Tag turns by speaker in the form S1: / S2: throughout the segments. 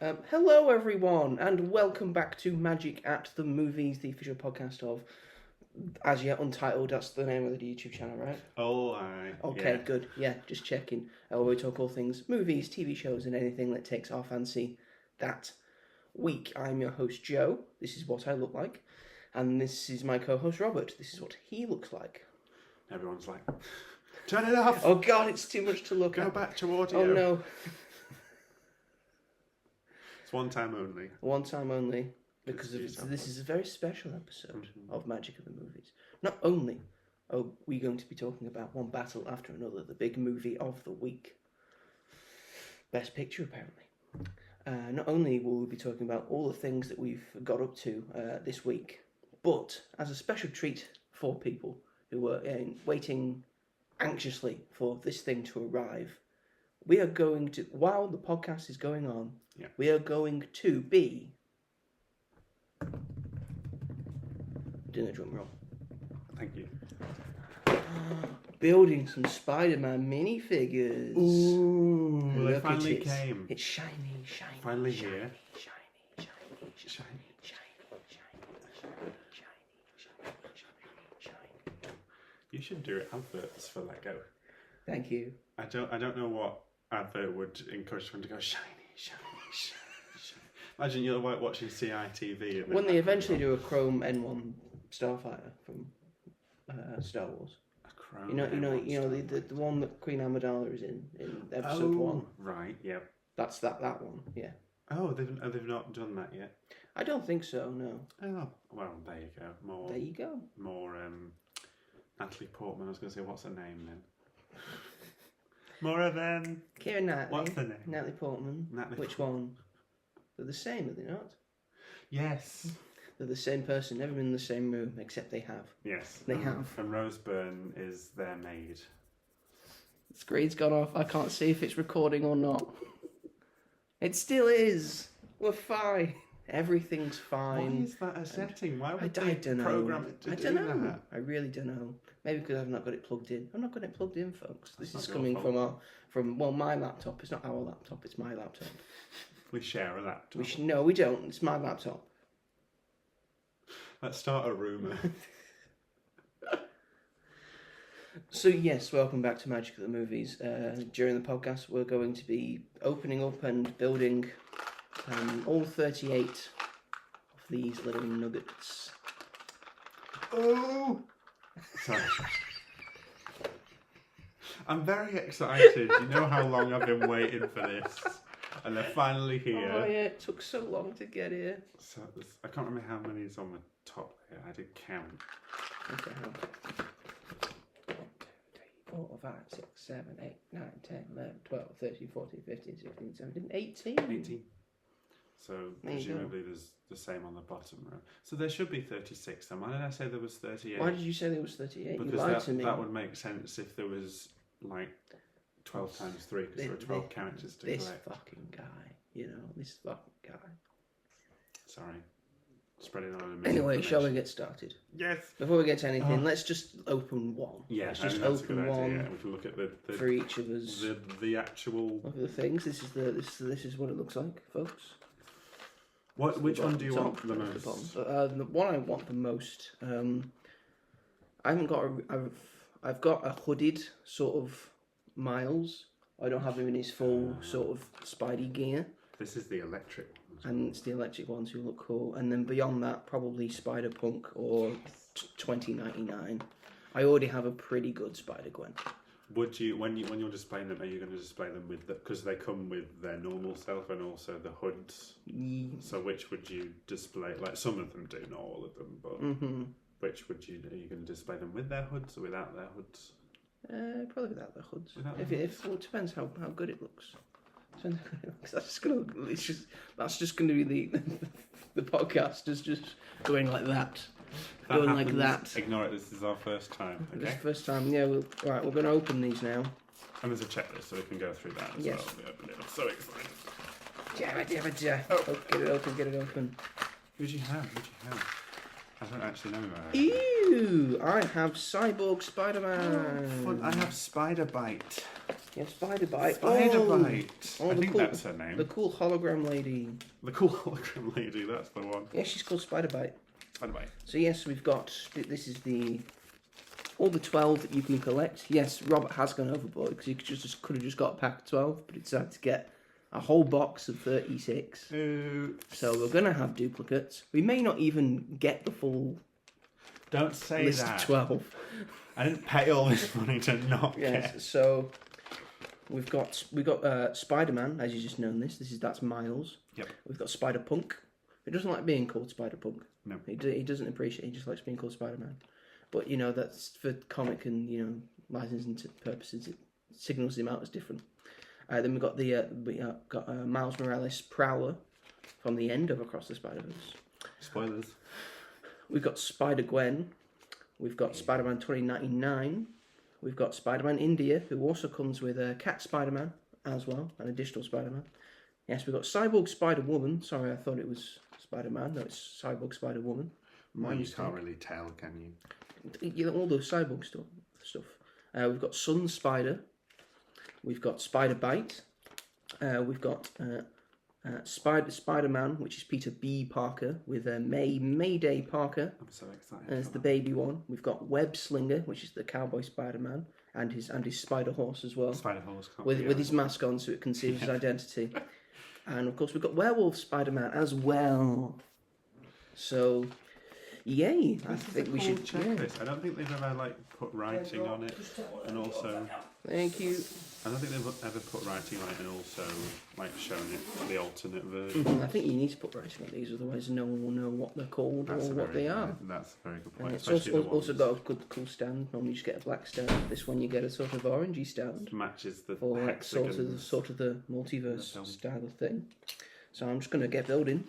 S1: Hello everyone, and welcome back to Magic at the Movies, the official podcast of As Yet Untitled. That's the name of the YouTube channel, right?
S2: Oh, aye.
S1: Okay,
S2: Yeah.
S1: good. Yeah, just checking. Where we talk all things movies, TV shows, and anything that takes our fancy that week. I'm your host, Joe. This is what I look like. And this is my co-host, Robert. This is what he looks like.
S2: Everyone's like, turn it off!
S1: Oh God, it's too much to look
S2: Go
S1: at.
S2: back to audio.
S1: Oh no.
S2: It's one time only.
S1: One time only. Because this is a very special episode of Magic of the Movies. Not only are we going to be talking about one battle after another, the big movie of the week. Best Picture, apparently. Not only will we be talking about all the things that we've got up to this week, but as a special treat for people who were waiting anxiously for this thing to arrive, we are going to, while the podcast is going on, we are going to be doing a drum roll.
S2: Thank you.
S1: Building some Spider-Man minifigures.
S2: Ooh, they
S1: Look
S2: finally
S1: at it.
S2: came.
S1: It's shiny.
S2: Finally here.
S1: Shiny.
S2: You should do adverts for Lego.
S1: Thank you.
S2: I don't know what advert would encourage someone to go shiny. Imagine you're like watching CITV.
S1: When they eventually do a Chrome N1 Starfighter from Star Wars.
S2: A Chrome
S1: You know the one that Queen Amidala is in episode 1.
S2: Right. Yeah.
S1: That's that one. Yeah.
S2: Oh, they've not done that yet.
S1: I don't think so. No.
S2: Oh, well, there you go.
S1: There you go.
S2: More Natalie Portman. I was going to say, what's her name then? More than
S1: Keira Knightley.
S2: What's the name?
S1: Natalie Portman. Which one? They're the same, are they not?
S2: Yes.
S1: They're the same person, never been in the same room, except they have.
S2: Yes.
S1: They have.
S2: And Rose Byrne is their maid.
S1: The screen's gone off. I can't see if it's recording or not. It still is. We're fine. Everything's fine.
S2: Why is that a setting? Why would
S1: I
S2: they
S1: don't know.
S2: program it to
S1: I
S2: do
S1: don't know.
S2: that?
S1: I really don't know. Maybe because I've not got it plugged in. I've not got it plugged in, folks. This
S2: That's
S1: is
S2: not
S1: coming
S2: your
S1: from my laptop. It's not our laptop. It's my laptop.
S2: We share a laptop.
S1: No, we don't. It's my laptop.
S2: Let's start a rumour.
S1: So yes, welcome back to Magic of the Movies. During the podcast, we're going to be opening up and building all 38 of these little nuggets.
S2: Oh! Sorry. I'm very excited. You know how long I've been waiting for this. And they're finally here.
S1: Oh yeah, it took so long to get here.
S2: So I can't remember how many is on the top here. I did count.
S1: Okay, hold on. 1, 2, 3, 4, 5, 6, 7, 8, 9, 10, 11, 12, 13, 14, 15, 16, 17, 18.
S2: 18. So presumably there's the same on the bottom row. So there should be 36 then. Why did I say there was 38?
S1: Why did you say there was 38?
S2: Because
S1: you lied to me.
S2: that would make sense if there was like 12 times 3 because there are 12 characters to collect.
S1: This fucking guy, this fucking guy.
S2: Sorry. Spreading on
S1: Anyway, shall we get started?
S2: Yes.
S1: Before we get to anything, let's just open one.
S2: Yeah,
S1: let's just
S2: that's
S1: open
S2: a good
S1: one.
S2: idea. We can look at the
S1: for each of us.
S2: The actual.
S1: Of the things. This is what it looks like, folks.
S2: Which one do you want the most?
S1: The one I want the most. I haven't got I've got a hooded sort of Miles. I don't have him in his full sort of Spidey gear.
S2: This is the electric one.
S1: And it's the electric ones who look cool. And then beyond that, probably Spider-Punk or 2099. I already have a pretty good Spider-Gwen.
S2: Would you, when you're displaying them, are you going to display them with because they come with their normal self and also the hoods? So which would you display? Like some of them do, not all of them, but which are you going to display them with their hoods or without their hoods?
S1: Probably without the hoods.
S2: Well,
S1: it depends how good it looks. That's just gonna be the podcast is just going like that. Like that.
S2: Ignore it. This is our first time. Okay.
S1: This is the first time. Yeah. We're going to open these now.
S2: And there's a checklist, so we can go through that as well. We open it. I'm so excited. Get it open.
S1: Who'd
S2: you have? I don't actually know.
S1: Ew! I have Cyborg Spider-Man.
S2: Oh, fun. I have Spider Bite.
S1: Yeah, Spider Bite.
S2: Spider Bite.
S1: Oh,
S2: I think
S1: cool,
S2: that's her name.
S1: The cool hologram lady.
S2: The cool hologram lady, that's the one.
S1: Yeah, she's called Spider Bite.
S2: Spider Bite.
S1: So yes, we've got, this is all the 12 that you can collect. Yes, Robert has gone overboard because he could have just got a pack of 12, but he decided to get a whole box of 36.
S2: Oops.
S1: So we're going to have duplicates. We may not even get the full
S2: Don't say
S1: list
S2: that.
S1: of 12.
S2: I didn't pay all this money to not
S1: Yes,
S2: get.
S1: so we've got Spider-Man, as you just known this. That's Miles.
S2: Yep.
S1: We've got Spider-Punk. He doesn't like being called Spider-Punk.
S2: No.
S1: He doesn't appreciate it. He just likes being called Spider-Man. But, that's for comic and, licensing purposes. It signals him out as different. Then we've got Miles Morales Prowler from the end of Across the Spider-Verse.
S2: Spoilers.
S1: We've got Spider-Gwen. We've got Spider-Man 2099. We've got Spider-Man India, who also comes with a Cat Spider-Man as well, an additional Spider-Man. Yes, we've got Cyborg Spider-Woman. Sorry, I thought it was Spider-Man. No, it's Cyborg Spider-Woman.
S2: Well, you can't really tell, can you?
S1: All the Cyborg stuff. We've got Sun Spider. We've got Spider-Bite. We've got Spider-Man, which is Peter B. Parker, with Mayday Parker.
S2: I'm so excited.
S1: As the baby one. We've got Web Slinger, which is the Cowboy Spider-Man, and his Spider Horse as well.
S2: Spider Horse.
S1: With his mask on so it conceals his identity. And of course we've got Werewolf Spider-Man as well. So, yay! I think we should
S2: check this. I don't think they've ever put writing on it, and also.
S1: Thank you.
S2: I don't think they've ever put writing on it, and also shown it the alternate version.
S1: I think you need to put writing on these, otherwise no one will know what they're called or what they are.
S2: That's a very good point.
S1: And it's also got a good cool stand. Normally you just get a black stand. This one you get a sort of orangey stand.
S2: Matches the
S1: for sort of the multiverse style of thing. So I'm just going to get building.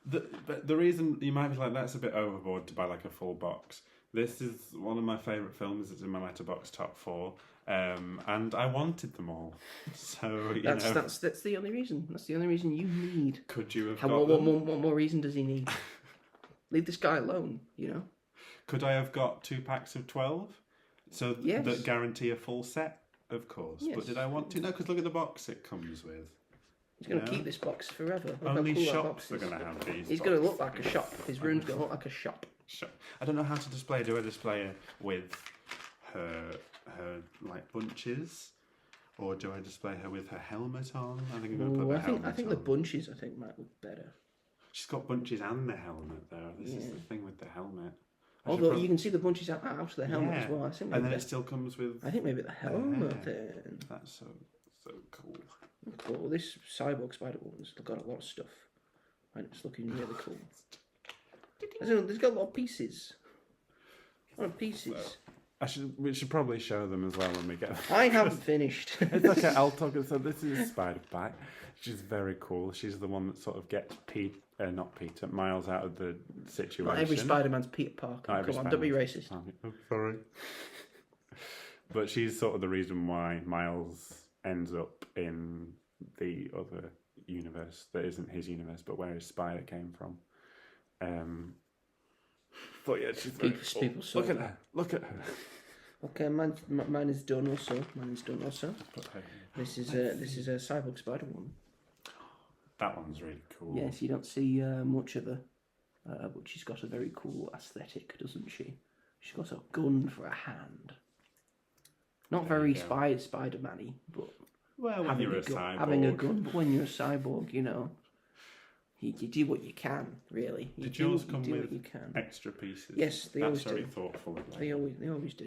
S2: But the reason you might be like, that's a bit overboard to buy a full box. This is one of my favourite films. It's in my Letterboxd top 4. And I wanted them all. So,
S1: that's the only reason. That's the only reason you need.
S2: Could you have
S1: got them? What more reason does he need? Leave this guy alone,
S2: Could I have got 2 packs of 12? So that guarantee a full set? Of course. Yes. But did I want to? No, because look at the box it comes with.
S1: He's going to keep this box forever. Look
S2: only cool shops are going to have these.
S1: He's going to look like a shop. His room's going to look like a shop.
S2: I don't know how to display. Do I display it with her bunches, or do I display her with her helmet on? I think I'm going to put the helmet on.
S1: I think the bunches might look better.
S2: She's got bunches and the helmet though. This is the thing with the helmet.
S1: Although you can see the bunches out of the helmet as well. I think.
S2: And then it still comes with.
S1: I think maybe the helmet then.
S2: That's so cool.
S1: Cool. This Cyborg Spider-Woman's got a lot of stuff, and it's looking really cool. There's got a lot of pieces. A lot of pieces.
S2: We should probably show them as well when we get them.
S1: I haven't finished.
S2: It's I'll talk. So this is Spider-Bite. She's very cool. She's the one that sort of gets Miles out of the situation.
S1: Not every Spider-Man's Peter Parker. Come on, don't be racist.
S2: Oh, sorry. But she's sort of the reason why Miles ends up in the other universe that isn't his universe, but where his spider came from. But yeah, she's people look at her. Look at her.
S1: Okay, mine is done also. This is a Cyborg Spider-Woman.
S2: That one's really cool.
S1: Yes, you don't see much of her, but she's got a very cool aesthetic, doesn't she? She's got a gun for a hand. Not very Spider-Man-y, but
S2: when you're a cyborg.
S1: Having a gun, but when you're a cyborg, you do what you can, really.
S2: Did yours come with extra pieces?
S1: Yes, they always do.
S2: That's very thoughtful.
S1: They always do,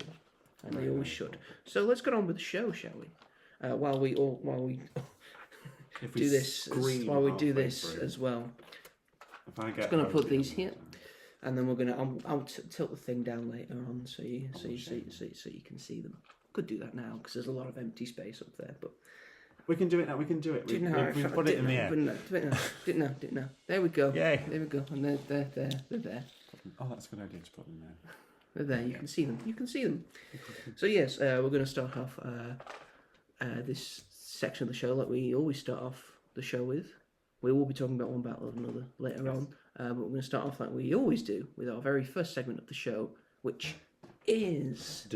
S1: and they always should. So let's get on with the show, shall we? While we do this as well. I'm just going to put these here, and then we're going to. I'll tilt the thing down later on so you can see them. Could do that now because there's a lot of empty space up there, but
S2: we can do it now. We can do it. We put it in the air.
S1: Didn't know. There we go.
S2: Yay!
S1: There we go. And they're there.
S2: Oh, that's a good idea to put them there.
S1: They're there. You can see them. So yes, we're going to start off this section of the show like we always start off the show with. We will be talking about one battle or another later on, but we're going to start off like we always do with our very first segment of the show, which is...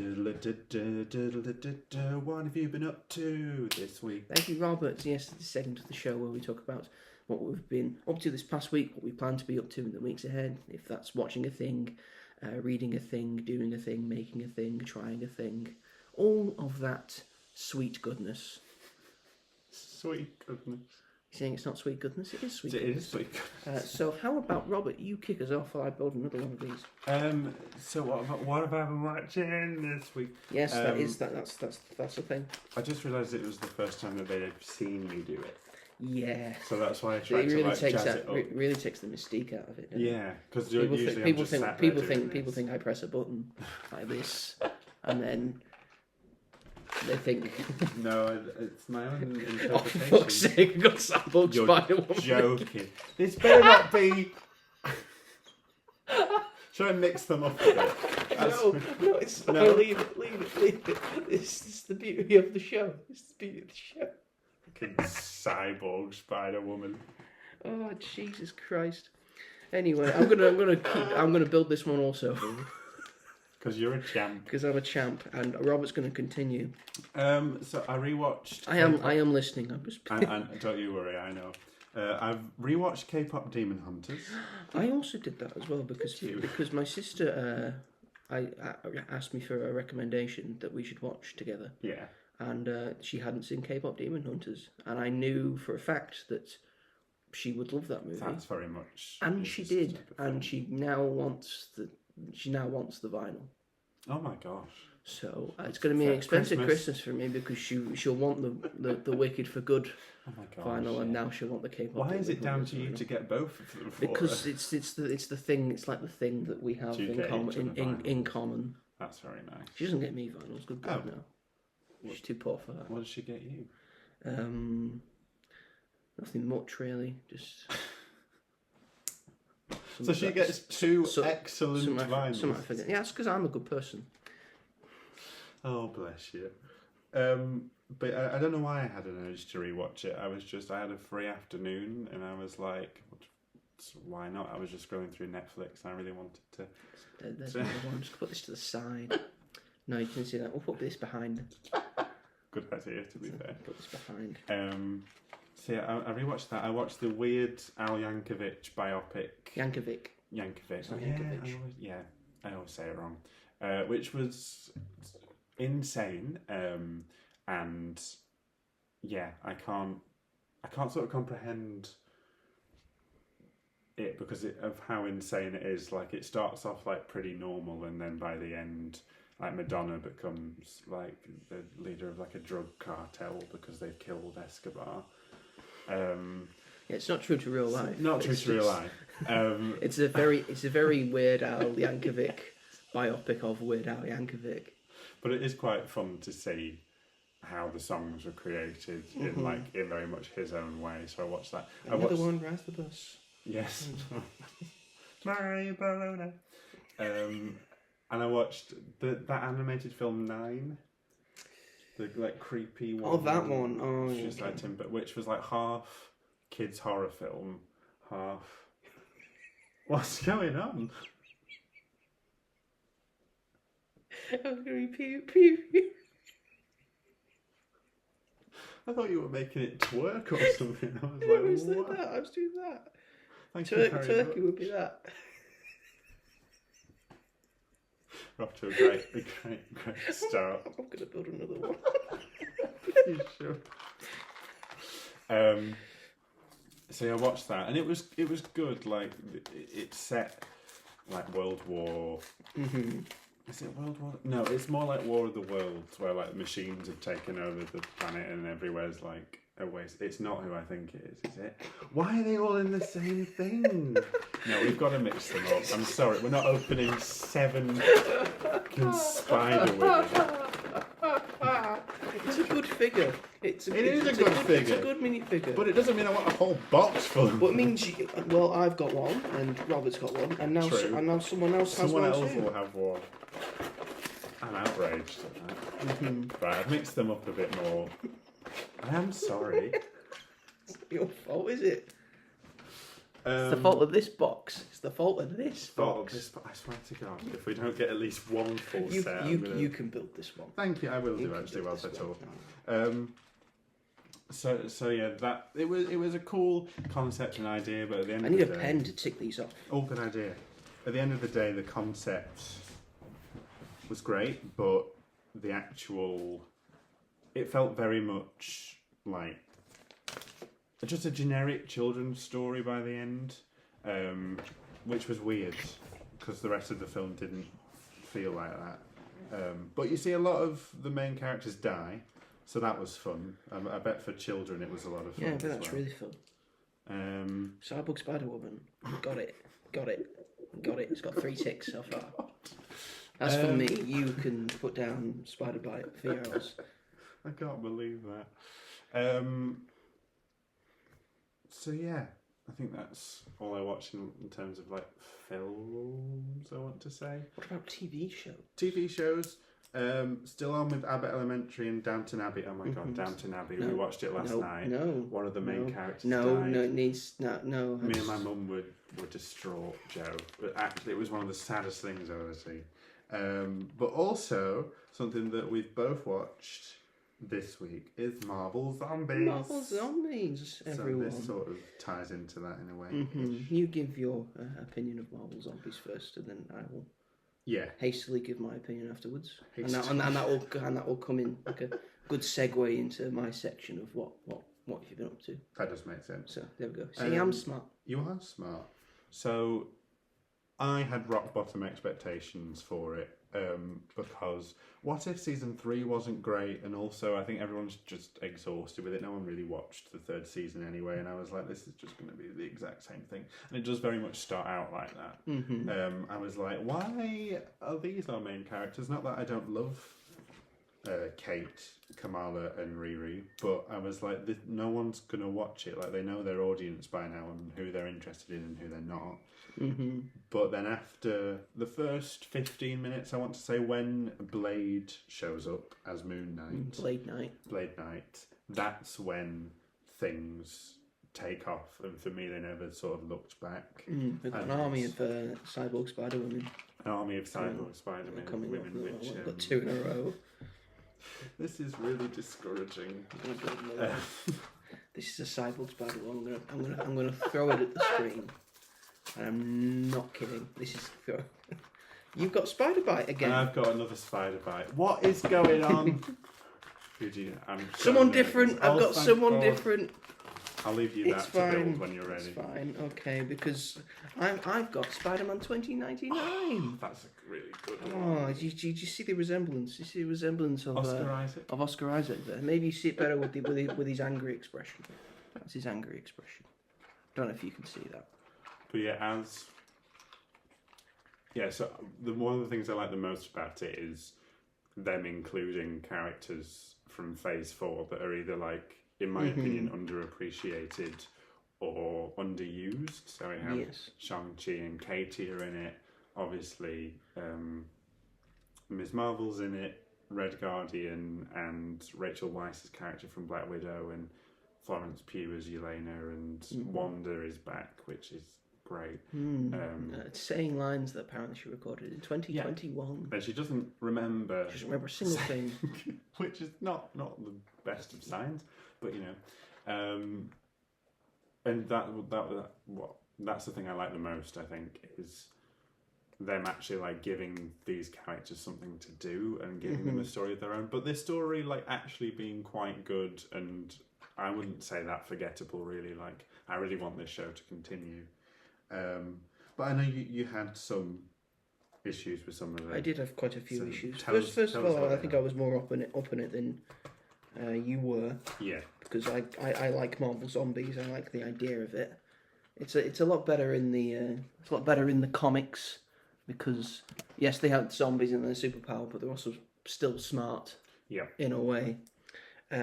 S2: What have you been up to this week?
S1: Thank you, Robert. Yes, this segment of the show where we talk about what we've been up to this past week, what we plan to be up to in the weeks ahead, if that's watching a thing, reading a thing, doing a thing, making a thing, trying a thing, all of that sweet goodness.
S2: Sweet goodness.
S1: You're saying it's not sweet goodness? It is sweet
S2: It
S1: goodness.
S2: is sweet goodness.
S1: So how about, Robert, you kick us off while I build another one of these?
S2: So what have I been watching this week?
S1: Yes, that's the thing.
S2: I just realised it was the first time that they'd seen me do it.
S1: Yeah.
S2: So that's why I tried
S1: It really
S2: to
S1: takes
S2: jazz
S1: that.
S2: it up.
S1: Really takes the mystique out of it.
S2: Yeah, because
S1: People
S2: usually
S1: people think I press a button like this, and then they think.
S2: No, it's my own interpretation.
S1: Oh, for fuck's sake! I got sampled by a woman.
S2: Joking. This better not be. Should I mix them up a bit?
S1: No, it's fine.
S2: No.
S1: Leave it. This is the beauty of the show. It's the beauty of the show.
S2: Fucking cyborg Spider Woman.
S1: Oh, Jesus Christ! Anyway, I'm gonna build this one also
S2: Because you're a champ.
S1: because I'm a champ, and Robert's gonna continue.
S2: So I rewatched.
S1: I am listening. I'm just.
S2: and don't you worry, I know. I've rewatched K-pop Demon Hunters.
S1: I also did that as well because my sister I asked me for a recommendation that we should watch together.
S2: Yeah.
S1: And she hadn't seen K-pop Demon Hunters, and I knew for a fact that she would love that movie.
S2: That's very much.
S1: And she did, and she now wants the vinyl.
S2: Oh my gosh!
S1: So it's going to be an expensive Christmas for me because she'll want the Wicked for Good vinyl, and now she'll want the K-pop.
S2: Why is
S1: Demon
S2: it down
S1: Hunters
S2: to you
S1: vinyl.
S2: to get both of them?
S1: Because it's the thing. It's like the thing that we have in common. In common.
S2: That's very nice.
S1: She doesn't get me vinyls. Good God, no. She's too poor for that.
S2: What does she get you?
S1: Nothing much really. Just.
S2: So she gets two excellent vinyls.
S1: Yeah, it's because I'm a good person.
S2: Oh, bless you. But I don't know why I had an urge to rewatch it. I had a free afternoon and I was like, why not? I was just scrolling through Netflix and I really wanted to.
S1: There's another one. Just put this to the side. No, you can see that. We'll put this behind.
S2: Good idea, to be fair.
S1: Put this behind.
S2: So yeah, I rewatched that. I watched the weird Al Yankovic biopic.
S1: Yankovic.
S2: Oh,
S1: Yankovic.
S2: I always say it wrong. Which was insane. And yeah, I can't sort of comprehend it because of how insane it is. Like it starts off like pretty normal, and then by the end, like Madonna becomes like the leader of like a drug cartel because they've killed Escobar.
S1: Yeah, it's not true to real life.
S2: Not true to real life.
S1: It's a very Weird Al Yankovic biopic of Weird Al Yankovic.
S2: But it is quite fun to see how the songs were created in very much his own way. So I watched that.
S1: Another one rides the bus.
S2: Yes. Mario Bologna. And I watched that animated film 9. The like creepy one.
S1: Oh, that one. Oh, yeah.
S2: Just like him, but which was like half kids horror film, half. What's going on?
S1: I was going to pew pew pew.
S2: I thought you were making it twerk or something. I was
S1: I was
S2: like,
S1: doing
S2: what?
S1: that. I was doing that.
S2: Thank you very
S1: Turkey
S2: much.
S1: would be that.
S2: We're off to a great start.
S1: I'm going to build another one.
S2: You sure? So yeah, I watched that, and it was good. Like it's set like World War.
S1: Mm-hmm.
S2: Is it World War? No, it's more like War of the Worlds, where like machines have taken over the planet and everywhere's like a waste. It's not who I think it is it? Why are they all in the same thing? No, we've got to mix them up. I'm sorry, we're not opening 7 spider women.
S1: It's a good figure.
S2: It is a good figure.
S1: It's a good minifigure.
S2: But it doesn't mean I want a whole box full of them.
S1: But it means well, I've got one, and Robert's got one, and now
S2: True.
S1: Someone else has one.
S2: Someone else
S1: too.
S2: will have one. I'm outraged at that.
S1: Mm-hmm.
S2: Right, I've mixed them up a bit more. I am sorry.
S1: It's not your fault, is it? It's the fault of this box. It's the fault of this box.
S2: I swear to God, if we don't get at least one full set,
S1: you can build this one.
S2: Thank you. I will do actually whilst I talk. So yeah, that it was a cool concept and idea, but at the end of the day, I
S1: need a pen to tick these off.
S2: Oh, good idea. At the end of the day, the concept was great, but the actual, it felt very much like just a generic children's story by the end, which was weird because the rest of the film didn't feel like that. But you see a lot of the main characters die, so that was fun. I bet for children it was a lot of fun.
S1: Yeah, but that's really fun. Cyborg Spider-Woman. Got it. It's got 3 ticks so far. As for me, you can put down Spider-Bite for yours.
S2: I can't believe that. So yeah, I think that's all I watched in terms of like films, I want to say.
S1: What about TV shows?
S2: TV shows, still on with Abbott Elementary and Downton Abbey. Oh my god, Downton Abbey. We watched it last night. One of the main characters died.
S1: No.
S2: Me and my mum were distraught, Joe. But actually, it was one of the saddest things I've ever seen. But also, something that we've both watched this week is Marvel Zombies.
S1: Marvel Zombies, everyone.
S2: So this sort of ties into that in a way.
S1: Mm-hmm. You give your opinion of Marvel Zombies first, and then I will hastily give my opinion afterwards. And that will come in like a good segue into my section of what have you been up to.
S2: That does make sense.
S1: So there we go. See, I'm smart.
S2: You are smart. So I had rock bottom expectations for it. Because what if season 3 wasn't great, and also I think everyone's just exhausted with it. No one really watched the 3rd season anyway, and I was like, this is just going to be the exact same thing, and it does very much start out like that. Mm-hmm. I was like, why are these our main characters? Not that I don't love Kate, Kamala, and Riri, but I was like, no one's going to watch it. Like, they know their audience by now and who they're interested in and who they're not. Mm-hmm. But then after the first 15 minutes, I want to say, when Blade shows up as Moon Knight, Blade Knight, that's when things take off, and for me they never sort of looked back.
S1: We've got an army of cyborg Spider-Women.
S2: An army of cyborg Spider-Women,
S1: we've got 2 in a row.
S2: This is really discouraging.
S1: This is a cyborg Spider-Woman. I'm gonna throw it at the screen. And I'm not kidding. This is... You've got Spider-Bite again.
S2: I've got another Spider-Bite. What is going on?
S1: Someone different. I've got someone different.
S2: I'll leave you that to build when you're ready.
S1: It's fine. Okay, because I've got Spider-Man 2099.
S2: That's a really good one.
S1: Oh, did you see the resemblance? You see the resemblance of Oscar Isaac there? Maybe you see it better with his angry expression. That's his angry expression. Don't know if you can see that.
S2: But so one of the things I like the most about it is them including characters from Phase 4 that are either, like, in my opinion, underappreciated or underused. So we have Shang-Chi and Katie are in it. Obviously, Ms. Marvel's in it, Red Guardian, and Rachel Weisz's character from Black Widow, and Florence Pugh as Yelena, and Wanda is back, which is great.
S1: Saying lines that apparently she recorded in 2021.
S2: And she doesn't remember.
S1: She doesn't remember a single thing.
S2: Which is not the best of signs, but you know. And that's the thing I like the most, I think, is them actually like giving these characters something to do and giving them a story of their own. But this story like actually being quite good, and I wouldn't say that forgettable really. Like, I really want this show to continue. But I know you had some issues with some of it.
S1: I did have quite a few issues. First of all, I think I was more up in it than you were.
S2: Yeah.
S1: Because I like Marvel Zombies. I like the idea of it. It's a lot better in the comics, because yes, they have zombies and they're superpower, but they're also still smart.
S2: Yeah.
S1: In a way,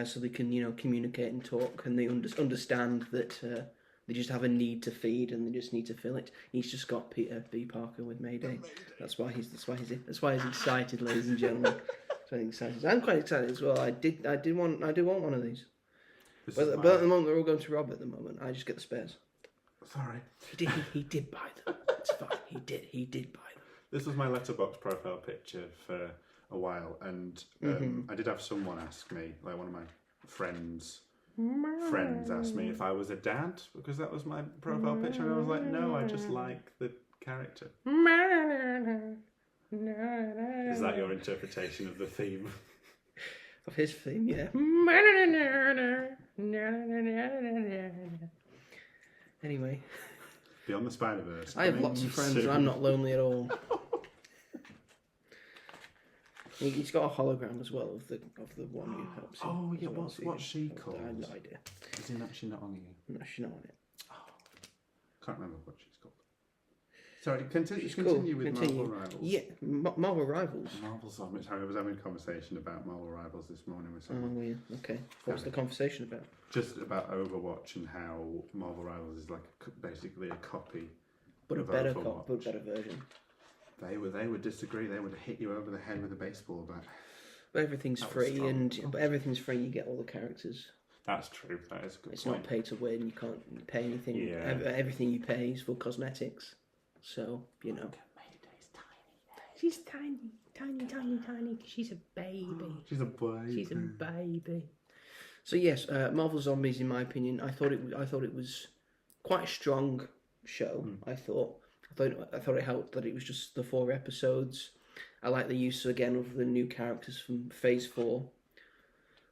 S1: so they can communicate and talk, and they understand that. They just have a need to feed, and they just need to fill it. He's just got Peter B. Parker with Mayday. That's why he's excited, ladies and gentlemen. So I'm excited. I'm quite excited as well. I do want one of these. But at the moment they're all going to Rob at the moment. I just get the spares.
S2: Sorry.
S1: He did buy them. It's fine. He did buy them.
S2: This was my Letterboxd profile picture for a while, and I did have someone ask me, like one of my friends asked me if I was a dad, because that was my profile picture, and I was like, no, I just like the character. Is that your interpretation of the theme?
S1: Of his theme, yeah. Anyway.
S2: Beyond the Spider-Verse.
S1: I have lots of friends and I'm not lonely at all. He's got a hologram as well of the one who helps him.
S2: Oh yeah, what's she called?
S1: I have no idea.
S2: She's not on you?
S1: No, she's not on it.
S2: Can't remember what she's called. Sorry, continue with
S1: Continue.
S2: Marvel Rivals.
S1: Yeah, Marvel Rivals.
S2: Marvel Zombies. I was having a conversation about Marvel Rivals this morning with someone.
S1: Oh yeah, okay. What's the conversation about?
S2: Just about Overwatch and how Marvel Rivals is like basically a copy,
S1: but a
S2: of
S1: better
S2: Overwatch.
S1: but better version.
S2: They would disagree. They would hit you over the head with a baseball bat.
S1: But everything's free, but everything's free. You get all the characters.
S2: That's true. That is a good
S1: It's
S2: point.
S1: not pay to win. You can't pay anything.
S2: Yeah.
S1: Everything you pay is for cosmetics. So you know. She's tiny. She's a baby.
S2: She's a baby.
S1: She's a baby. So yes, Marvel Zombies, in my opinion, I thought it was quite a strong show. I thought it helped that it was just the 4 episodes. I like the use again of the new characters from Phase 4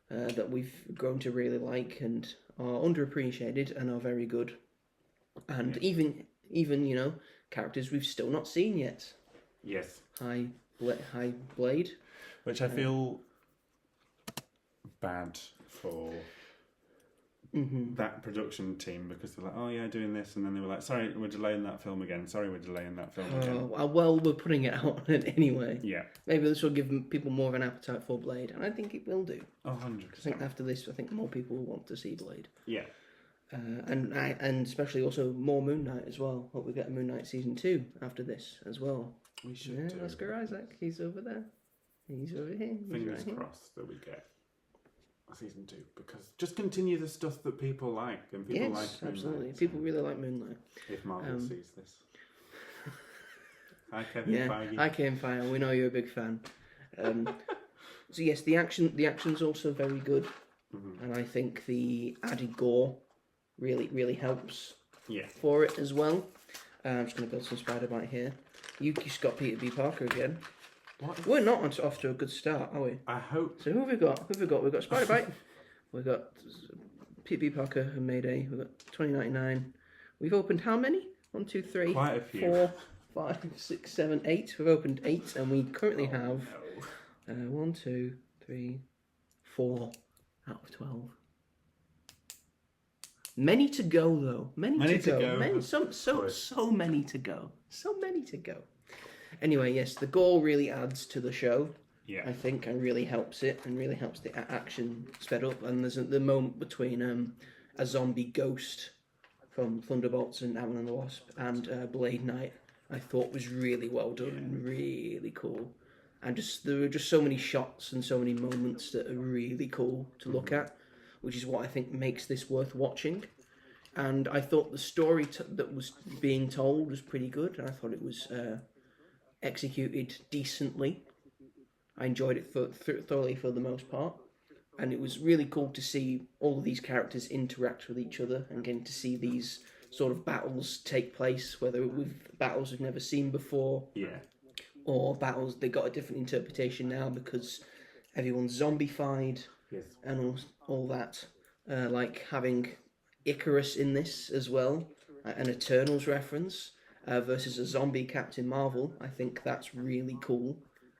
S1: that we've grown to really like and are underappreciated and are very good. And even characters we've still not seen yet.
S2: Yes.
S1: Hi Blade.
S2: Which I feel bad for that production team, because they're like, oh yeah, doing this, and then they were like, sorry, we're delaying that film again.
S1: Well, we're putting it out anyway.
S2: Yeah.
S1: Maybe this will give people more of an appetite for Blade, and I think it will do.
S2: 100%.
S1: I think after this, more people will want to see Blade.
S2: Yeah.
S1: And especially also more Moon Knight as well. Hope we get a Moon Knight season 2 after this as well.
S2: We should do.
S1: Oscar Isaac, he's over there. He's over here.
S2: Fingers crossed that we get a season 2, because just continue the stuff that people like, and people like Moon
S1: absolutely.
S2: Knight,
S1: People really like Moonlight.
S2: If Marvel sees this. Hi Kevin Feige.
S1: Hi Kevin Feige. We know you're a big fan. So yes, the action's also very good, and I think the added gore really helps.
S2: Yeah.
S1: For it as well. I'm just going to build some spider bite here. You just got Peter B. Parker again.
S2: What?
S1: We're not off to a good start, are we?
S2: I hope.
S1: So who have we got? We've got Spider Bite. We've got Peter B. Parker and Mayday. We've got 2099. We've opened how many? 1, 2, 3,
S2: Quite a few.
S1: 4, 5, 6, 7, 8. We've opened 8, and we currently have 1, 2, 3, 4 out of 12. Many to go though. Many to go. So many to go. So many to go. Anyway, yes, the gore really adds to the show.
S2: Yeah.
S1: I think, and really helps it, and really helps the action sped up. And there's the moment between a zombie ghost from Thunderbolts and Ant-Man and the Wasp and Blade Knight. I thought was really well done, really cool. And there were just so many shots and so many moments that are really cool to look at, which is what I think makes this worth watching. And I thought the story that was being told was pretty good. I thought it was executed decently. I enjoyed it thoroughly for the most part. And it was really cool to see all of these characters interact with each other and getting to see these sort of battles take place, whether with battles we've never seen before, or battles they got a different interpretation now because everyone's zombified, and all that. Like having Icarus in this as well, an Eternals reference, versus a zombie Captain Marvel. I think that's really cool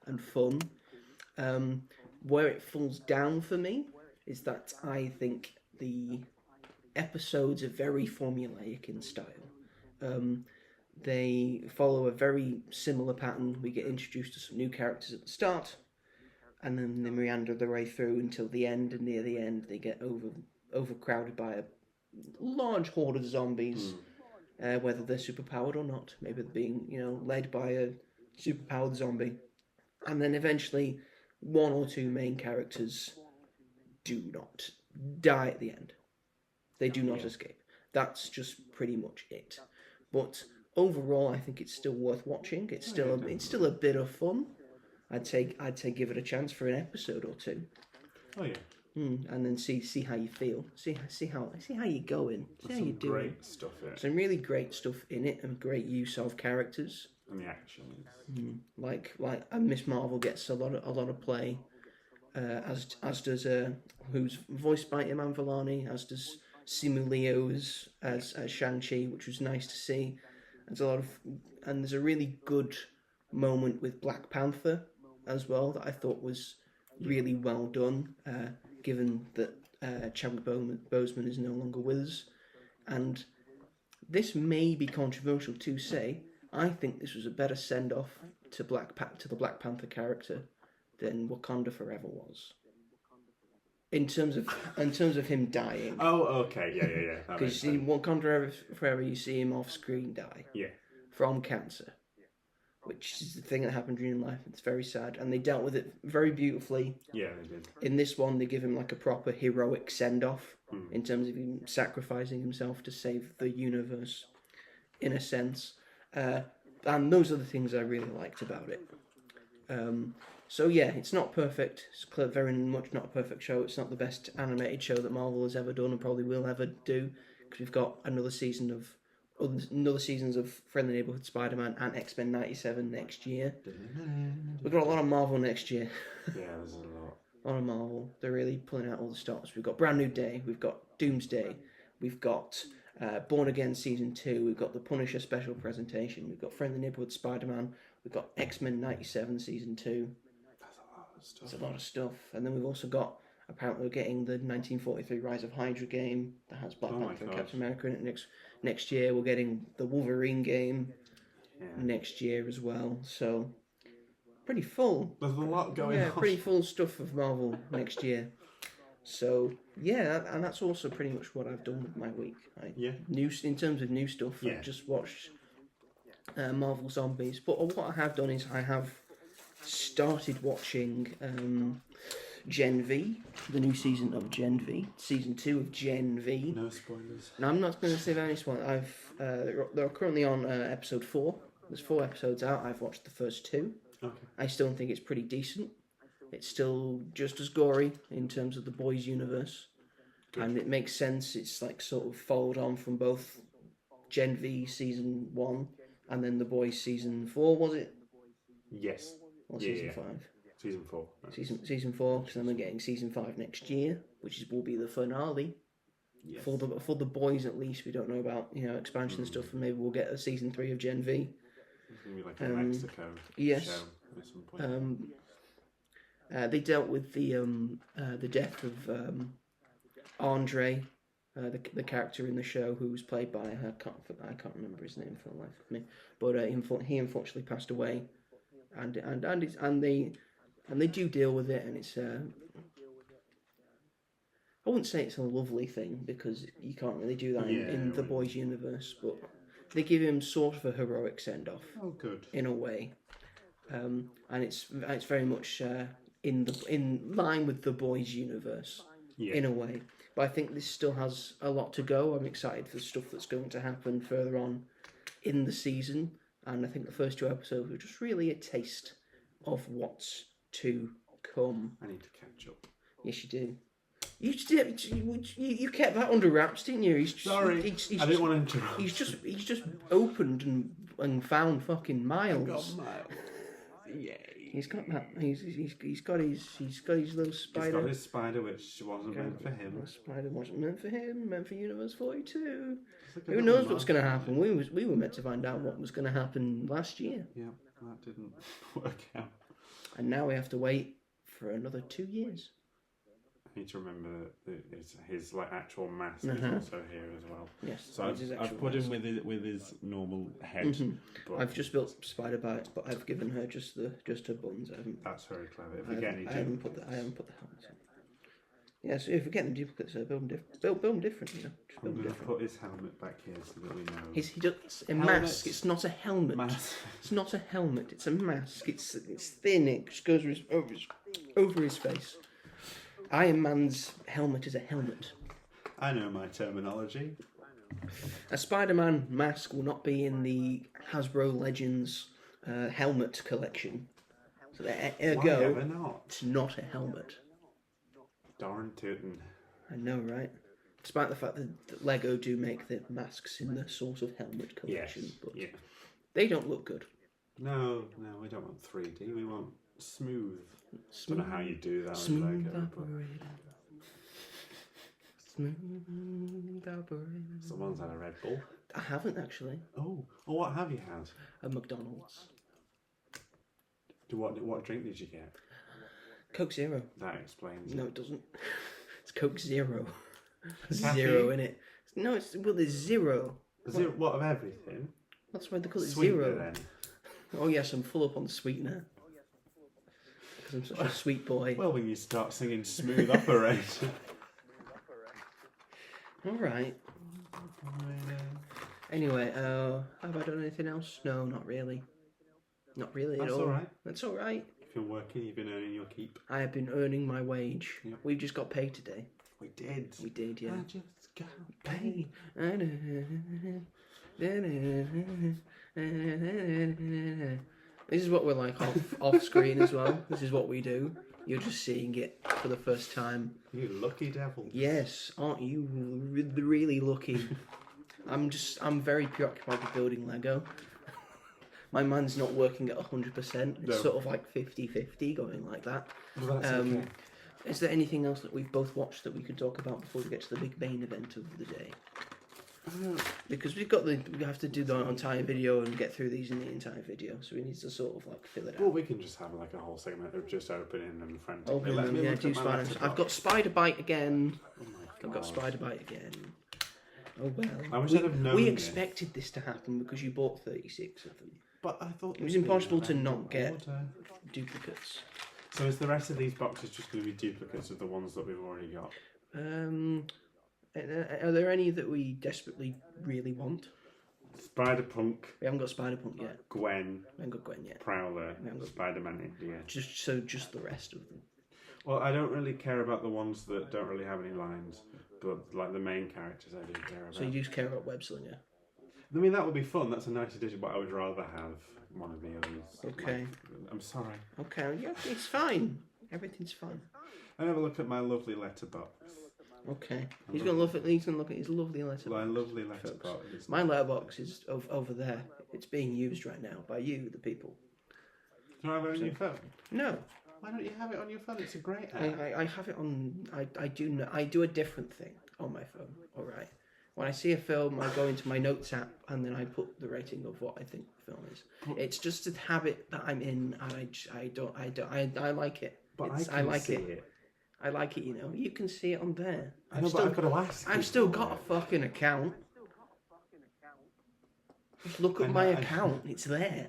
S1: and fun. Where it falls down for me is that I think the episodes are very formulaic in style. They follow a very similar pattern. We get introduced to some new characters at the start, and then they meander their way through until the end, and near the end they get overcrowded by a large horde of zombies, whether they're superpowered or not. Maybe they're being, led by a superpowered zombie. And then eventually 1 or 2 main characters do not die at the end. They do not escape. That's just pretty much it. But overall, I think it's still worth watching. It's still a bit of fun. I'd say give it a chance for an episode or two.
S2: Oh yeah.
S1: And then see how you feel. See how you're going. See how you're doing.
S2: Great stuff in it.
S1: Some really great stuff in it, and great use of characters.
S2: And the action.
S1: Like Miss Marvel gets a lot of play. As does who's voiced by Iman Vellani, as does Simu Liu as Shang-Chi, which was nice to see. There's a really good moment with Black Panther as well that I thought was really well done, given that Chadwick Boseman is no longer with us. And this may be controversial to say, I think this was a better send-off to the Black Panther character than Wakanda Forever was. In terms of him dying.
S2: Oh, okay, yeah.
S1: Because in Wakanda Forever, you see him off screen die.
S2: Yeah.
S1: From cancer, which is the thing that happened during life. It's very sad, and they dealt with it very beautifully.
S2: Yeah, they did.
S1: In this one, they give him like a proper heroic send-off in terms of him sacrificing himself to save the universe, in a sense. And those are the things I really liked about it. So yeah, it's not perfect. It's very much not a perfect show. It's not the best animated show that Marvel has ever done and probably will ever do, because we've got another seasons of Friendly Neighborhood Spider-Man and X-Men 97 next year. We've got a lot of Marvel next year.
S2: Yeah, there's a lot.
S1: A lot of Marvel. They're really pulling out all the stops. We've got Brand New Day. We've got Doomsday. We've got Born Again Season 2. We've got The Punisher special presentation. We've got Friendly Neighborhood Spider-Man. We've got X-Men 97 Season 2. That's a lot of stuff. And then we've also got, apparently we're getting the 1943 Rise of Hydra game that has Black Panther and Captain America in it next year. We're getting the Wolverine game next year as well. So, pretty full.
S2: There's a lot going on.
S1: Yeah, pretty full stuff of Marvel next year. So, yeah, and that's also pretty much what I've done with my week. In terms of new stuff, I've just watched Marvel Zombies. But what I have done is I have started watching Gen V, the new season of Gen V, season 2 of Gen V.
S2: No spoilers.
S1: Now, I'm not going to say any spoilers. They're currently on episode 4. There's 4 episodes out. I've watched the first 2.
S2: Okay.
S1: I still think it's pretty decent. It's still just as gory in terms of the boys' universe. Good. And it makes sense. It's like sort of followed on from both Gen V season 1 and then the boys season 4, was it?
S2: Yes.
S1: Or season 5?
S2: Season 4.
S1: No. Season 4, because then we're getting season 5 next year, which will be the finale. Yes. For the boys at least. We don't know about expansion and stuff, and maybe we'll get a season 3 of Gen V.
S2: It's going to be like a Mexico show at some point.
S1: They dealt with the death of Andre, the character in the show who was played by I can't remember his name for the life of me, but he unfortunately passed away, and they do deal with it, and it's I wouldn't say it's a lovely thing because you can't really do that in the boys' universe, but they give him sort of a heroic send off.
S2: Oh, good.
S1: In a way, and it's very much in line with the boys' universe in a way. But I think this still has a lot to go. I'm excited for the stuff that's going to happen further on in the season, and I think the first 2 episodes were just really a taste of what's to come.
S2: I need to catch up.
S1: Yes, you do. You kept that under wraps, didn't you?
S2: Sorry, I didn't want to interrupt.
S1: He's just opened and found fucking Miles.
S2: I got Miles. Yay.
S1: He's got that. He's got his little spider.
S2: He's got his spider, which wasn't meant for him.
S1: The spider wasn't meant for him. Meant for Universe 42. Who knows what's going to happen? We were meant to find out what was going to happen last year.
S2: Yeah, that didn't work out.
S1: And now we have to wait for another 2 years.
S2: I need to remember that his actual mask is also here as well.
S1: Yes.
S2: So I've put him with his normal head.
S1: Mm-hmm. I've just built spider bites, but I've given her just her buns.
S2: That's very clever.
S1: I haven't put the helmet in. Yeah, so if we get them duplicates, build them different.
S2: I'm going to put his helmet back here so that we know.
S1: It's a mask. It's not a helmet. It's not a helmet. It's a mask. It's thin. It just goes over his face. Iron Man's helmet is a helmet.
S2: I know my terminology.
S1: A Spider-Man mask will not be in the Hasbro Legends helmet collection. So ergo,
S2: Why ever not?
S1: it's not a helmet.
S2: Darn tootin'.
S1: I know, right? Despite the fact that Lego do make the masks in the sort of helmet collection,
S2: Yes.
S1: but
S2: Yeah.
S1: they don't look good.
S2: No, we don't want 3D. We want smooth. Don't know how you do that with
S1: Smooth
S2: Lego.
S1: operator. Smooth operator.
S2: Someone's had a Red Bull.
S1: I haven't actually.
S2: Oh, what have you had?
S1: A McDonald's.
S2: What drink did you get?
S1: Coke Zero.
S2: That explains
S1: No,
S2: it.
S1: it doesn't. It's Coke Zero.
S2: Caffeine?
S1: Zero in it. No, there's zero.
S2: Zero, what of everything?
S1: That's why they call it
S2: Sweetener,
S1: zero.
S2: then.
S1: Oh yes, I'm full up on sweetener. Because I'm such a sweet boy.
S2: Well, when you start singing Smooth Operator.
S1: Alright. Anyway, have I done anything else? No, not really. Not really
S2: That's
S1: at all.
S2: alright.
S1: That's alright.
S2: If you're working, you've been earning your keep.
S1: I have been earning my wage.
S2: Yep.
S1: We've just got paid today.
S2: We did.
S1: We did, yeah.
S2: I just got paid.
S1: This is what we're like off screen as well. This is what we do. You're just seeing it for the first time.
S2: You lucky devil.
S1: Yes, aren't you really lucky? I'm very preoccupied with building Lego. My mind's not working at 100%. It's
S2: No.
S1: sort of like 50-50 going like that.
S2: Well, that's okay.
S1: Is there anything else that we've both watched that we could talk about before we get to the big main event of the day? Because we have to do the entire video and get through these in the entire video, so we need to sort of like fill it out.
S2: Well, we can just have like a whole segment of just opening and frantically.
S1: Open
S2: Let
S1: them,
S2: me
S1: yeah,
S2: look
S1: do
S2: at my
S1: Spider.
S2: letterbox.
S1: I've got Spider Bite again.
S2: Oh my
S1: I've got
S2: God.
S1: Spider Bite again. Oh well.
S2: I wish I'd have known
S1: we
S2: this.
S1: expected this to happen because you bought 36 of them.
S2: But I thought
S1: It was
S2: they'd be
S1: impossible
S2: in
S1: to
S2: random
S1: not get
S2: order.
S1: duplicates.
S2: So is the rest of these boxes just going to be duplicates of the ones that we've already got?
S1: Are there any that we desperately really want?
S2: Spider-Punk,
S1: We haven't got Spider-Punk yet.
S2: Gwen,
S1: We haven't got Gwen yet.
S2: Prowler,
S1: We haven't got-
S2: Spider-Man India.
S1: Just the rest of them.
S2: Well, I don't really care about the ones that don't really have any lines, but like the main characters I do care about.
S1: So you do care about Web Slinger?
S2: I mean, that would be fun. That's a nice addition, but I would rather have one of the others.
S1: Okay.
S2: Like, I'm sorry.
S1: Okay, yeah, it's fine. Everything's fine.
S2: I have a look at my lovely letterbox.
S1: Okay. He's gonna look at his lovely letterbox.
S2: My lovely
S1: folks.
S2: letterbox.
S1: My letterbox is over there. It's being used right now by you, the people.
S2: Do you have it on your phone?
S1: No,
S2: Why don't you have it on your phone? It's a great app.
S1: I have it on. I do a different thing on my phone. All right. When I see a film, I go into my notes app and then I put the rating of what I think the film is. It's just a habit that I'm in, and I like it.
S2: But
S1: I like
S2: see
S1: it. I like it. You know, you can see it on there.
S2: I know, but I've got to ask.
S1: I've still got a fucking account. Just look at my account. It's there.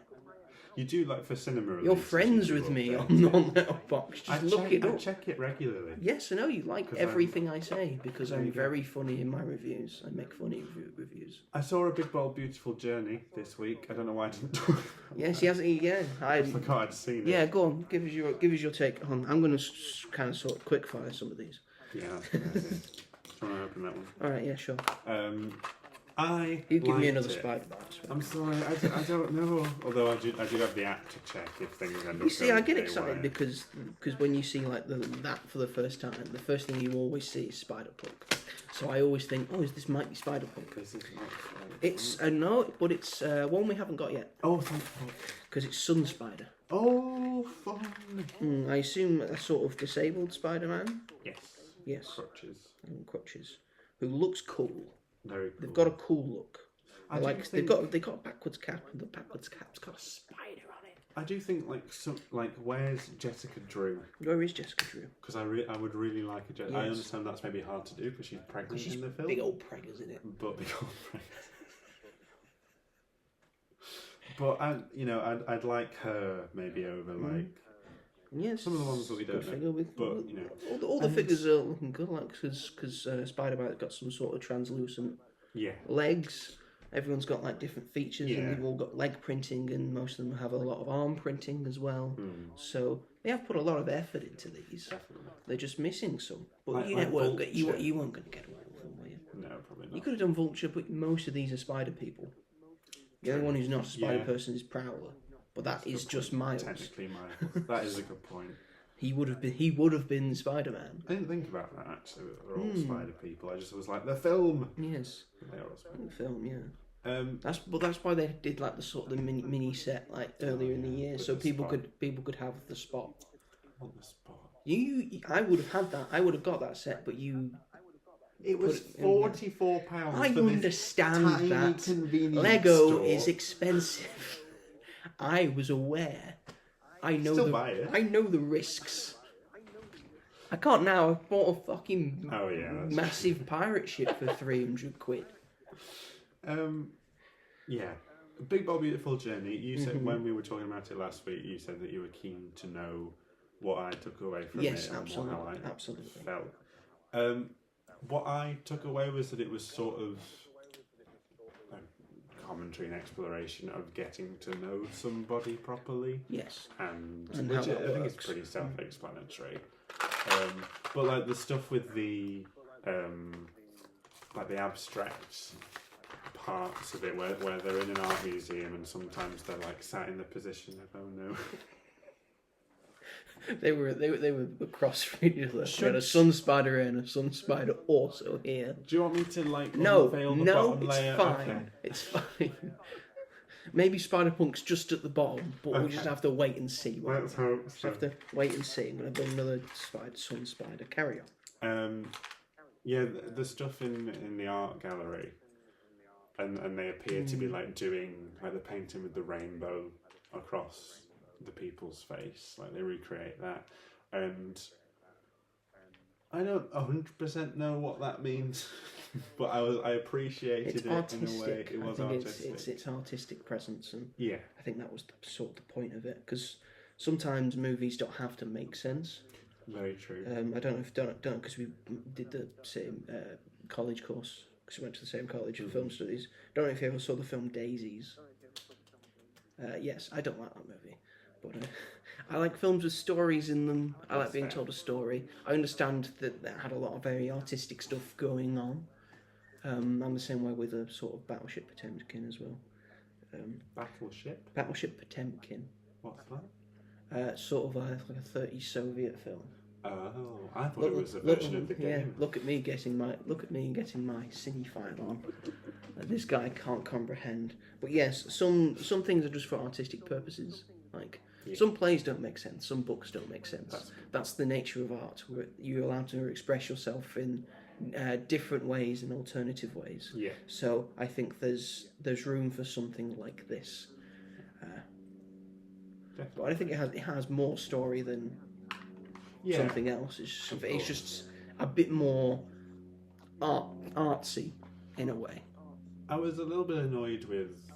S2: You do like for cinema releases.
S1: You're friends
S2: you do
S1: with me
S2: update
S1: on
S2: it.
S1: Letterboxd. Just look it
S2: I
S1: up.
S2: check it regularly.
S1: Yes, I know you like
S2: 'Cause
S1: everything I say because
S2: There
S1: I'm
S2: you go.
S1: very funny in my reviews. I make funny reviews.
S2: I saw A Big Bold Beautiful Journey this week. I don't know why I didn't talk.
S1: Yes, he has. Yeah,
S2: I forgot I'd seen it.
S1: Yeah, go on. Give us your take on. I'm going to kind of sort of quick fire some of these.
S2: Yeah, that's a good idea. Do you want to open that one?
S1: All right. Yeah, sure.
S2: You
S1: You give me another Spider Bite.
S2: I'm sorry, I don't know. Although I do have the app to check if things end up.
S1: You see, I
S2: going
S1: get
S2: haywire.
S1: excited because when you see like that for the first time, the first thing you always see is Spider-Punk. So I always think, oh, this might be Spider-Punk.
S2: This is not
S1: It's no, but it's one we haven't got yet
S2: Oh, thank God.
S1: because it's Sun Spider.
S2: Oh, fun.
S1: I assume a sort of disabled Spider-Man.
S2: Yes.
S1: Yes,
S2: Crutches.
S1: and crutches, who looks cool.
S2: Very cool.
S1: They've got a cool look.
S2: I do
S1: Like
S2: think-
S1: they've got a backwards cap, and the backwards cap's got a spider on it.
S2: I do think where's Jessica Drew?
S1: Where is Jessica Drew?
S2: Because I would really like a Jessica. I
S1: Yes.
S2: understand that's maybe hard to do because she's pregnant
S1: Because she's
S2: in the film.
S1: big old preggers in it.
S2: But big old pregnant. But I'd like her maybe over like
S1: Yes,
S2: some of the ones that we don't
S1: good
S2: know.
S1: figure with,
S2: But
S1: all the figures are looking good, like because Spider-Man's got some sort of translucent
S2: yeah.
S1: legs. Everyone's got like different features,
S2: Yeah.
S1: and they've all got leg printing, and most of them have a lot of arm printing as well. So they have put a lot of effort into these.
S2: Definitely.
S1: They're just missing some. But
S2: Like
S1: you weren't
S2: Vulture.
S1: you weren't going to get all of them, were you?
S2: No. probably not.
S1: You could have done Vulture, but most of these are spider people. The only one who's not a spider person is Prowler, but that is just Miles.
S2: Technically, Miles. That is a good point.
S1: He would have been Spider-Man.
S2: I didn't think about that actually. That they're all spider people. I just was like the film.
S1: Yes,
S2: They are all spider.
S1: the film. Yeah. That's why they did like the sort of the mini set like earlier in the year, so people could have the spot.
S2: On the spot.
S1: I would have had that. I would have got that set, but you.
S2: It was £44.
S1: I understand that Lego
S2: store.
S1: is expensive. I was aware. I know I know the risks. I can't now. I've bought a fucking massive pirate ship for £300.
S2: Yeah. Big Bold Beautiful Journey. You said when we were talking about it last week, you said that you were keen to know what I took away from it and how I felt. What I took away was that it was sort of a commentary and exploration of getting to know somebody properly.
S1: Yes.
S2: And which I think is pretty self-explanatory. But like the stuff with the like the abstract parts of it where they're in an art museum and sometimes they're like sat in the position of oh no. They were
S1: across from each other. We had a sun spider and a sun spider also here.
S2: Do you want me to like
S1: unveil
S2: the bottom layer?
S1: It's fine. Okay. It's fine. Maybe Spider-Punk's just at the bottom, but we'll just have to wait and see.
S2: Let's hope so.
S1: Have to wait and see. I'm going to build another sun spider. Carry
S2: on. Yeah, the stuff in the art gallery, and they appear to be like doing like the painting with the rainbow across the people's face, like they recreate that, and I don't 100% know what that means, but I appreciated it
S1: artistic.
S2: In a way. It was artistic.
S1: It's artistic presence, and
S2: yeah,
S1: I think that was sort of the point of it, because sometimes movies don't have to make sense.
S2: Very true.
S1: I don't know because we did the same college course, because we went to the same college of film studies. Don't know if you ever saw the film Daisies. Yes, I don't like that movie. But I like films with stories in them. I like being told a story. I understand that had a lot of very artistic stuff going on. I'm the same way with a sort of Battleship Potemkin as well. Battleship Potemkin.
S2: What's that?
S1: Sort of like a 30s Soviet film.
S2: Oh, I thought it was a version of the game.
S1: Yeah, look at me getting my cinephile on. This guy can't comprehend. But yes, some things are just for artistic purposes. Like some plays don't make sense, some books don't make sense. That's the nature of art. Where you're allowed to express yourself in different ways and alternative ways.
S2: Yeah.
S1: So I think there's room for something like this. But I think it has more story than something else. It's just a bit more artsy in a way.
S2: I was a little bit annoyed with,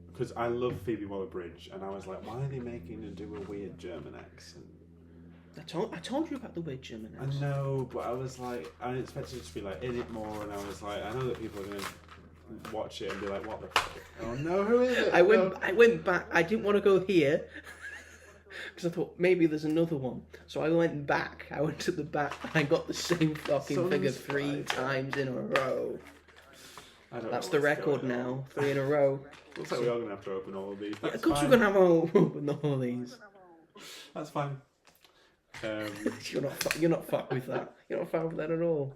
S2: because I love Phoebe Waller-Bridge, and I was like, why are they making her do a weird German accent?
S1: I told you about the weird German accent.
S2: I know, but I was like, I expected it to be like in it more, and I was like, I know that people are going to watch it and be like, what the fuck? Oh no, who is it?
S1: I went back. I didn't want to go here because I thought maybe there's another one. So I went back. I went to the back and I got the same fucking figure 3 times in a row. That's the record now. 3 in a row.
S2: Looks like we are going to have to open all of these.
S1: Yeah, of course we're going to have to open all these.
S2: That's fine.
S1: You're not fucked with that. You're not fucked with that at all.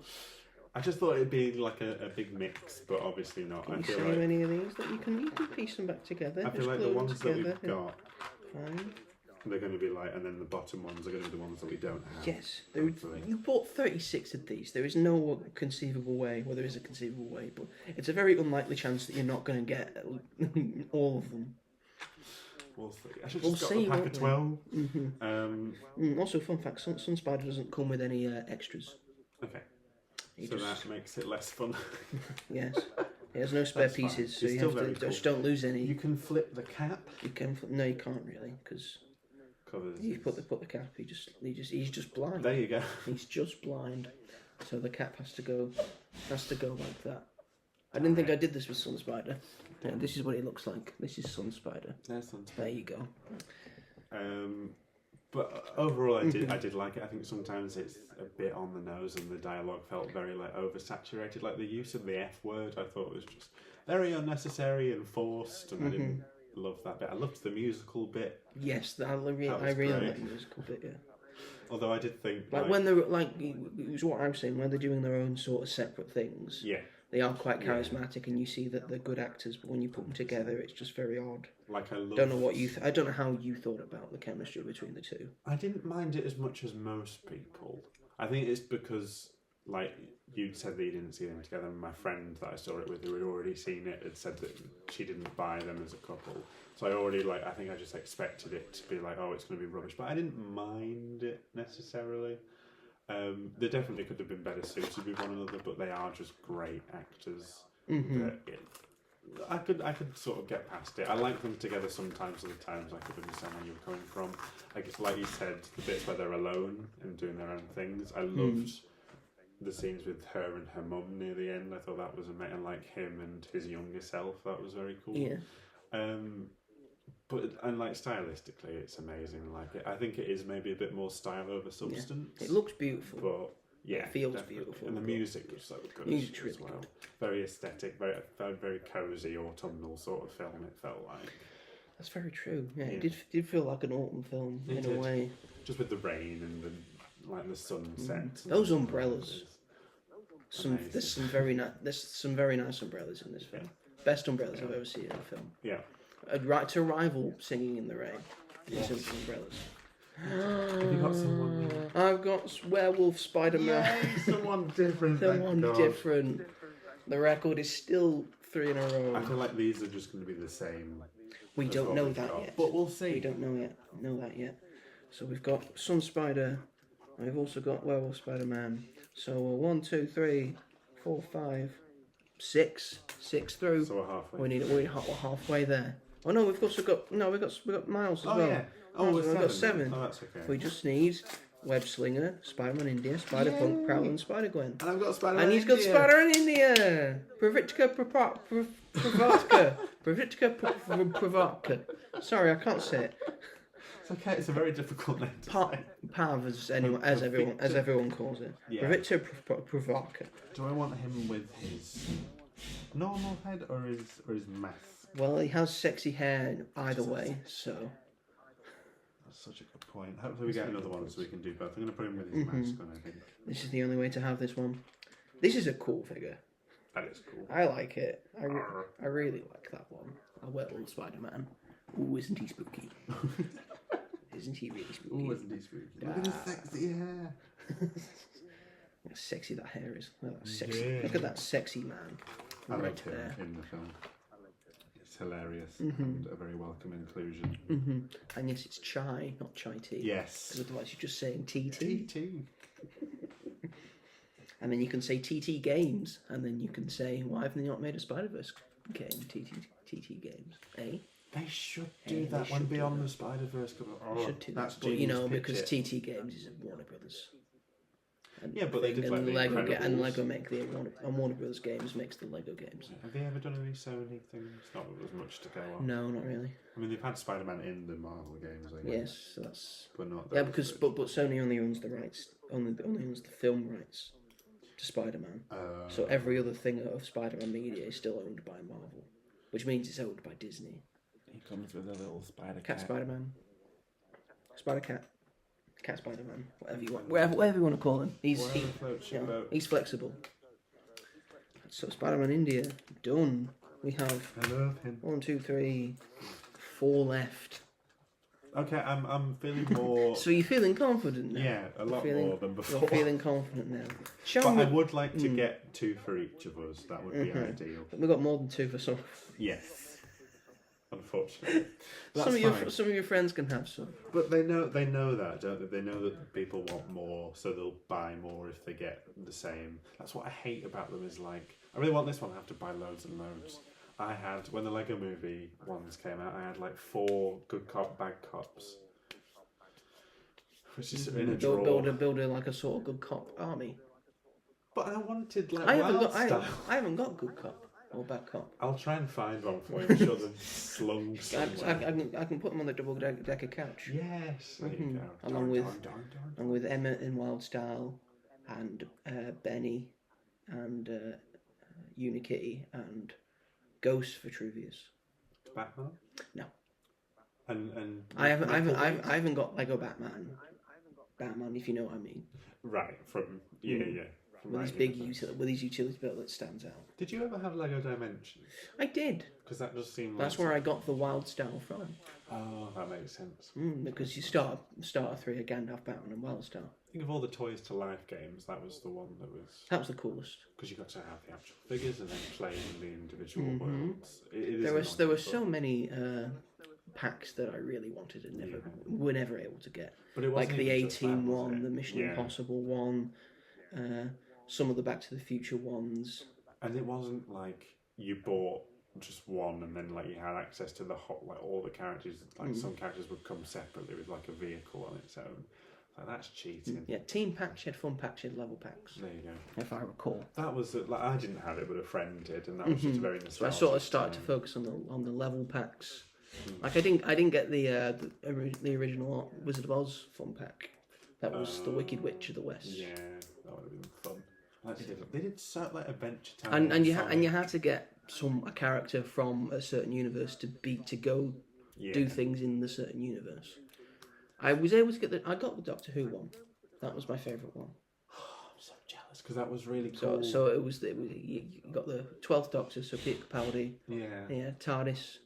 S2: I just thought it'd be like a big mix, but obviously not.
S1: Can you show like any of these that you can piece them back together?
S2: I feel like the ones that we've got,
S1: fine.
S2: They're going to be like, and then the bottom ones are going to be the ones that we don't have.
S1: Yes, you bought 36 of these. There is no conceivable way. Well, there is a conceivable way, but it's a very unlikely chance that you're not going to get all of them.
S2: We'll see. I should just got a pack of 12.
S1: Mm-hmm. Also, fun fact: Sunspider doesn't come with any extras.
S2: Okay. That makes it less fun.
S1: Yes. He has no spare pieces, so you have to just don't lose any.
S2: You can flip the cap.
S1: You can no, you can't really, because you put the cap. He's just blind.
S2: There you go.
S1: He's just blind, so the cap has to go like that. I didn't think I did this with Sunspider. Yeah, this is what it looks like. This is Sunspider.
S2: There's Sunspider.
S1: There you go.
S2: But overall, I did like it. I think sometimes it's a bit on the nose, and the dialogue felt very like oversaturated. Like the use of the F word, I thought was just very unnecessary and forced, and I didn't love that bit. I loved the musical bit.
S1: Yes, I really like the musical bit. Yeah.
S2: Although I did think
S1: like when they're like, it was what I was saying, when they're doing their own sort of separate things.
S2: Yeah.
S1: They are quite charismatic, and you see that they're good actors. But when you put them together, it's just very odd.
S2: Like I
S1: don't know what I don't know how you thought about the chemistry between the two.
S2: I didn't mind it as much as most people. I think it's because, like, you said that you didn't see them together, and my friend that I saw it with, who had already seen it, had said that she didn't buy them as a couple. So I already, I think I just expected it to be like, oh, it's going to be rubbish. But I didn't mind it necessarily. They definitely could have been better suited with one another, but they are just great actors. I could sort of get past it. I like them together sometimes. Other times I could understand where you were coming from. I guess, like you said, the bits where they're alone and doing their own things. I loved the scenes with her and her mum near the end. I thought that was amazing. And like him and his younger self, that was very cool.
S1: Yeah.
S2: But stylistically, it's amazing. I think it is maybe a bit more style over substance.
S1: Yeah. It looks beautiful,
S2: but it
S1: feels
S2: definitely.
S1: beautiful,
S2: and the music was so good
S1: music's
S2: as
S1: really
S2: well.
S1: good.
S2: Very aesthetic, very cozy autumnal sort of film. It felt like.
S1: That's very true. Yeah, it did feel like an autumn film in a way.
S2: Just with the rain and the sunset.
S1: Those umbrellas. There's some very nice umbrellas in this film. Yeah. Best umbrellas I've ever seen in a film.
S2: Yeah.
S1: Right to rival Singing in the Rain. Yes. Umbrellas.
S2: Have you got someone?
S1: I've got Werewolf Spider-Man.
S2: Yay, someone different.
S1: Someone different. The record is still 3 in a row.
S2: I feel like these are just going to be the same.
S1: We don't know that yet.
S2: But we'll see.
S1: We don't know that yet. So we've got Sun Spider. We've also got Werewolf Spider-Man. So 1, 2, 3, 4, 5, 6. 6 through.
S2: So we're halfway.
S1: We're halfway there. Oh no, we've got Miles as well.
S2: Yeah. Oh,
S1: we've got 7.
S2: Oh, that's okay.
S1: We just need Web Slinger, Spider-Man India, Spider-Punk, Prowler, and Spider-Gwen.
S2: And I've got Spider-Man
S1: And he's got Spider-Man India! Pravitka Pravatka. Sorry, I can't say it.
S2: It's okay, it's a very difficult name to say.
S1: Pav, as everyone calls it.
S2: Yeah.
S1: Pravitka Pravatka.
S2: Do I want him with his normal head or his mask?
S1: Well, he has sexy hair either way, so...
S2: That's such a good point. Hopefully we get another one so we can do both. I'm going to put him with his mask on, I think.
S1: This is the only way to have this one. This is a cool figure.
S2: That is cool.
S1: I like it. I really like that one. A werewolf Spider-Man. Ooh, isn't he spooky? Isn't he really spooky?
S2: Ooh, isn't he spooky? Look at his sexy hair.
S1: How sexy that hair is. Look at that sexy, look at that sexy man.
S2: I like him in the film. It's hilarious and a very welcome inclusion.
S1: And yes, it's chai, not chai tea.
S2: Yes.
S1: Because otherwise you're just saying TT.
S2: TT.
S1: And then you can say TT Games, and then you can say, why have they not made a Spider-Verse game? TT Games, eh?
S2: They should do that one Beyond the Spider-Verse.
S1: They should do that, but because TT Games is Warner Brothers. And
S2: but they did like the
S1: Lego
S2: Incredibles.
S1: And Lego make the Warner Brothers games makes the Lego games.
S2: Have they ever done any Sony things? Not that there's much to go on.
S1: No, not really.
S2: I mean, they've had Spider-Man in the Marvel games, I guess.
S1: Yes, so that's...
S2: But not
S1: yeah, because but Sony only owns the rights, only owns the film rights to Spider-Man. So every other thing of Spider-Man media is still owned by Marvel, which means it's owned by Disney.
S2: He comes with a little spider
S1: cat. Spider-Man. Spider-Cat. Cat Spider-Man. Whatever you want. Whatever you want to call him. He's flexible. So Spider-Man India. Done. We have...
S2: I love him.
S1: 1, 2, 3, 4 left.
S2: Okay, I'm feeling more...
S1: So you're feeling confident now?
S2: Yeah, a lot more than before.
S1: You're feeling confident now.
S2: But I would like to get 2 for each of us. That would be ideal.
S1: But we've got more than 2 for some.
S2: Yes. Unfortunately.
S1: Some of your friends can have some.
S2: But they know that, don't they? They know that people want more, so they'll buy more if they get the same. That's what I hate about them is like, I really want this one, I have to buy loads and loads. I had, when the Lego Movie ones came out, I had like 4 good cop, bad cops. Which is in a drawer.
S1: Build like a sort of good cop army.
S2: But I wanted like
S1: I haven't got good cop or bad cop.
S2: I'll try and find one for you. I'm sure they're slung somewhere.
S1: I can put them on the double decker couch.
S2: Yes, there you go.
S1: Along with Emmett in Wild Style, and Benny, and Unikitty, and Ghost for Truvius.
S2: Batman?
S1: No.
S2: And
S1: I haven't got Lego Batman, if you know what I mean.
S2: Right, from yeah.
S1: With these big utility belt that stands out.
S2: Did you ever have Lego Dimensions?
S1: I did.
S2: Because that does seem like...
S1: That's where I got the Wild Style from.
S2: Oh, that makes sense.
S1: Because you start a 3 of Gandalf, Batman and Wild Style.
S2: Think of all the Toys to Life games, that was the one that was...
S1: That was the coolest.
S2: Because you got to have the actual figures and then play in the individual worlds.
S1: There were so many packs that I really wanted and were never able to get.
S2: But it
S1: like
S2: wasn't
S1: the
S2: even just that,
S1: 18
S2: was
S1: one,
S2: it?
S1: the Mission Impossible one, some of the Back to the Future ones.
S2: And it wasn't like you bought just one and then like you had access to the all the characters. Like some characters would come separately with like a vehicle on its own. Like that's cheating.
S1: Yeah, team packs, you had fun packs, you had level packs.
S2: There you go.
S1: If I recall.
S2: That was like I didn't have it, but a friend did, and that was just a very nostalgic.
S1: So I sort of started to focus on the level packs. Like I didn't get the original Wizard of Oz fun pack. That was the Wicked Witch of the West.
S2: Yeah, that would have been fun. Like they did so like Adventure Time.
S1: And you had to get a character from a certain universe to go do things in the certain universe. I was able to get I got the Doctor Who one. That was my favourite one.
S2: Oh, I'm so jealous because that was really cool.
S1: So it was you got the 12th Doctor, so Peter Capaldi. Yeah, TARDIS.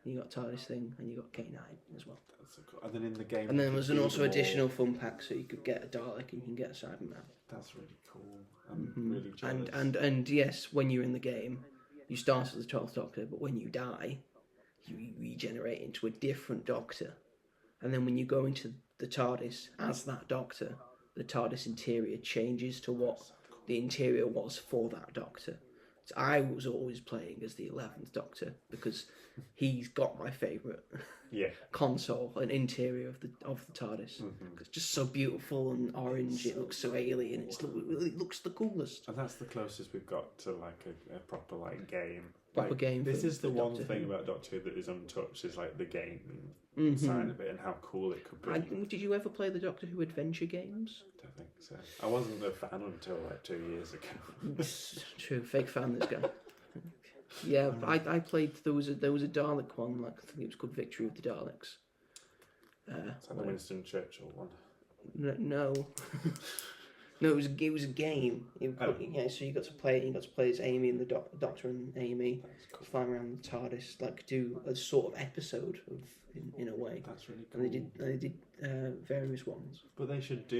S1: You got TARDIS thing, and you got K9 as well.
S2: That's so cool. And then in the game,
S1: and then there was also additional fun pack, so you could get a Dalek and you can get a Cyberman.
S2: That's really cool. I'm really jealous.
S1: And yes, when you're in the game, you start as the 12th Doctor, but when you die, you regenerate into a different Doctor. And then when you go into the TARDIS as that Doctor, the TARDIS interior changes to what the interior was for that Doctor. So I was always playing as the 11th Doctor because he's got my favourite console and interior of the TARDIS. It's just so beautiful and orange. It looks so alien. It looks the coolest.
S2: And that's the closest we've got to like a proper like game.
S1: Proper game.
S2: This is the one thing about Doctor Who that is untouched is like the game side of it and how cool it could be.
S1: Did you ever play the Doctor Who adventure games?
S2: I don't think so. I wasn't a fan until like 2 years ago.
S1: True, fake fan this guy. Yeah, I played. There was a Dalek one. Like I think it was called Victory of the Daleks.
S2: Is that the Winston Churchill one?
S1: No. No, it was a game. Yeah, so you got to play. You got to play as Amy and the Doctor and Amy. Cool. Fly around the TARDIS, like do a sort of episode of in a way.
S2: That's really cool.
S1: And they did various ones.
S2: But they should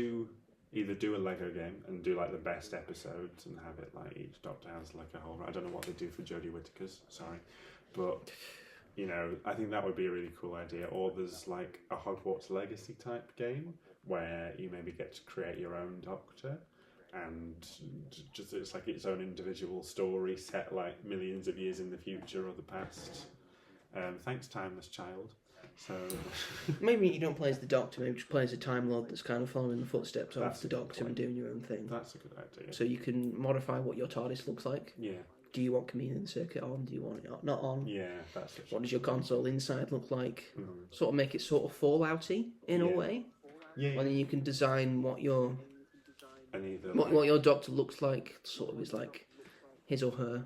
S2: either do a Lego game and do like the best episodes and have it like each Doctor has like a whole. I don't know what they do for Jodie Whittaker's. Sorry, but you know I think that would be a really cool idea. Or there's like a Hogwarts Legacy type game where you maybe get to create your own Doctor, and just it's like its own individual story set like millions of years in the future or the past. Thanks, Timeless Child. So
S1: maybe you don't play as the Doctor. Maybe just play as a Time Lord that's kind of following the footsteps of the Doctor and doing your own thing.
S2: That's a good idea.
S1: So you can modify what your TARDIS looks like.
S2: Yeah.
S1: Do you want Chameleon Circuit on? Do you want it not on?
S2: Yeah, that's it.
S1: What does your console inside look like? Sort of make it sort of Fallouty in a way.
S2: Yeah.
S1: And then you can design what your what your Doctor looks like. Sort of is like his or her.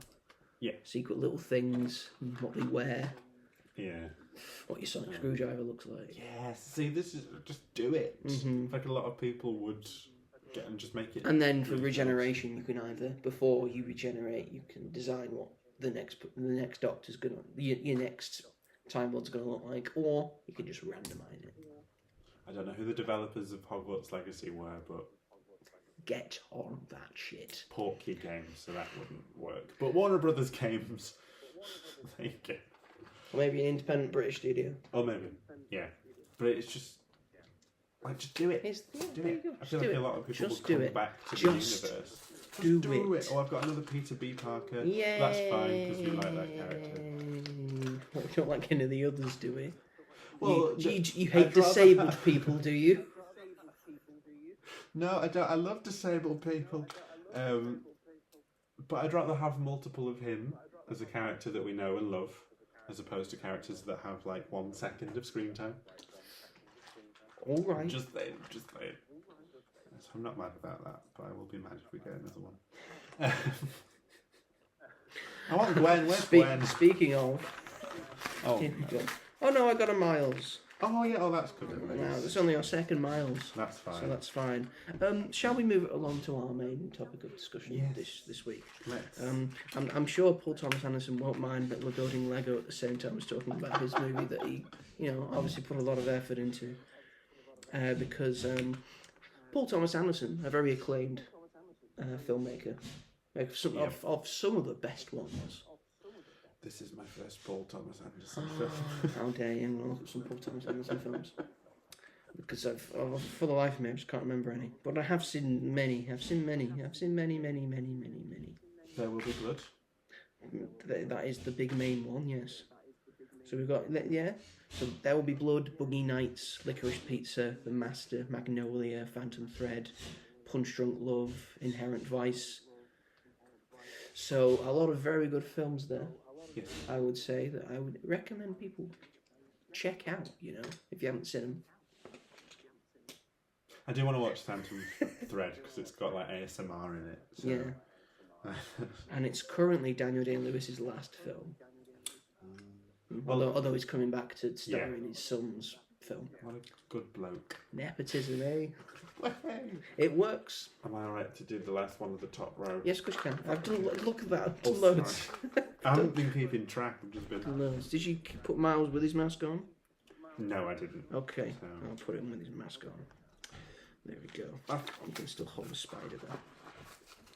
S2: Yeah.
S1: Secret little things, what they wear.
S2: Yeah.
S1: What your sonic screwdriver looks like.
S2: Yeah, see, this is just do it. Like a lot of people would get and just make it.
S1: And then for regeneration, you can either before you regenerate, you can design what the next Doctor's gonna, your next Time Lord's gonna look like, or you can just randomize it.
S2: I don't know who the developers of Hogwarts Legacy were, but
S1: get on that shit.
S2: Portkey Games, so that wouldn't work. But Warner Brothers Games, there you go.
S1: Or maybe an independent British studio.
S2: Or maybe, yeah. But it's just, like, just do it. Do it. I feel like a lot of people will come back to the universe. Just do it. Oh, I've got another Peter B. Parker.
S1: Yay.
S2: That's fine, because we like that character.
S1: We don't like any of the others, do we?
S2: Well,
S1: you hate disabled people, do you?
S2: No, I don't. I love disabled people. But I'd rather have multiple of him as a character that we know and love, as opposed to characters that have like 1 second of screen time.
S1: All right.
S2: Just saying. So I'm not mad about that, but I will be mad if we get another one. I want Gwen. Where's Gwen?
S1: Speaking of...
S2: Oh.
S1: Here we go. Oh no, I got a Miles.
S2: Oh yeah, that's good.
S1: Now, it's only our second Miles.
S2: That's fine.
S1: So that's fine. Shall we move it along to our main topic of discussion this week?
S2: Let's.
S1: I'm sure Paul Thomas Anderson won't mind that we're building Lego at the same time as talking about his movie that he, obviously put a lot of effort into. Because Paul Thomas Anderson, a very acclaimed filmmaker, of some of the best ones.
S2: This is my first Paul Thomas Anderson film.
S1: How dare you look at some Paul Thomas Anderson films? Because for the life of me, I just can't remember any. But I have seen many. I've seen many.
S2: There Will Be Blood.
S1: That is the big main one, yes. So we've got, so There Will Be Blood, Boogie Nights, Licorice Pizza, The Master, Magnolia, Phantom Thread, Punch Drunk Love, Inherent Vice. So a lot of very good films there.
S2: Yes.
S1: I would say that I would recommend people check out, if you haven't seen them.
S2: I do want to watch Phantom Thread because it's got like ASMR in it. So.
S1: Yeah. And it's currently Daniel Day-Lewis's last film. Although he's coming back to star in his son's film.
S2: What a good bloke.
S1: Nepotism, eh? It works.
S2: Am I alright to do the last one at the top row?
S1: Yes, of course you can. I've done, look at that, I've done loads.
S2: I haven't been keeping track, I've just been...
S1: Loads. Did you put Miles with his mask on?
S2: No, I didn't.
S1: Okay,
S2: So...
S1: I'll put him with his mask on. There we go. You can still hold a spider there.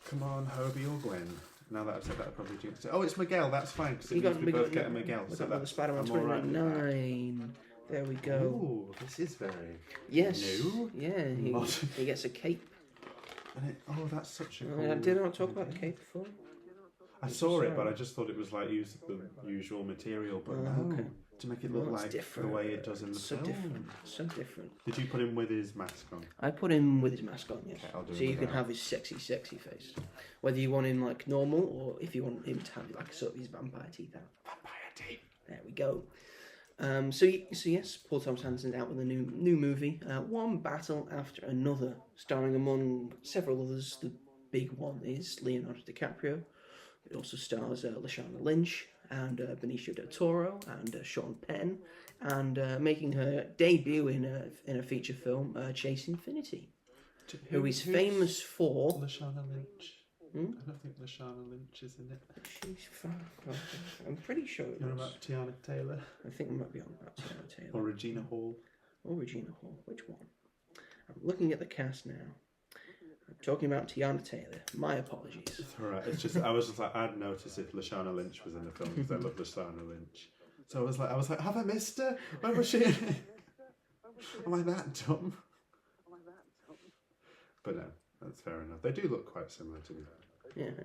S2: Come on, Hobie or Gwen. Now that I've said that, I probably jinxed it. Oh, it's Miguel, that's fine, because
S1: we
S2: both get a Miguel.
S1: So that's Spider-Man 29. There we go.
S2: Ooh, this is very new.
S1: Yeah, he gets a cape.
S2: And that's such a cool...
S1: Did I not talk about the cape before?
S2: I saw it, but I just thought it was like use the usual material, but no, to make it look like the way it does in the film.
S1: So different.
S2: Did you put him with his mask on?
S1: I put him with his mask on, yes.
S2: Okay, I'll do
S1: so you can have his sexy face. Whether you want him like normal or if you want him to have like sort of his vampire teeth out.
S2: Vampire teeth.
S1: There we go. So yes, Paul Thomas Anderson's out with a new movie, One Battle After Another, starring among several others. The big one is Leonardo DiCaprio. It also stars Lashana Lynch and Benicio del Toro and Sean Penn, and making her debut in a feature film, Chase Infinity, who is famous for...
S2: Lashana Lynch. I don't think Lashana Lynch is in it.
S1: She's far. I'm pretty sure it
S2: You're
S1: was.
S2: about Tiana Taylor?
S1: I think we might be on about Tiana Taylor.
S2: Or Regina Hall?
S1: Which one? I'm looking at the cast now. I'm talking about Tiana Taylor. My apologies.
S2: It's alright. It's just I was just like, I'd notice if Lashana Lynch was in the film because I love Lashana Lynch. So I was like, have I missed her? Where was she in it? Am I that dumb? But no, that's fair enough. They do look quite similar to me.
S1: Yeah.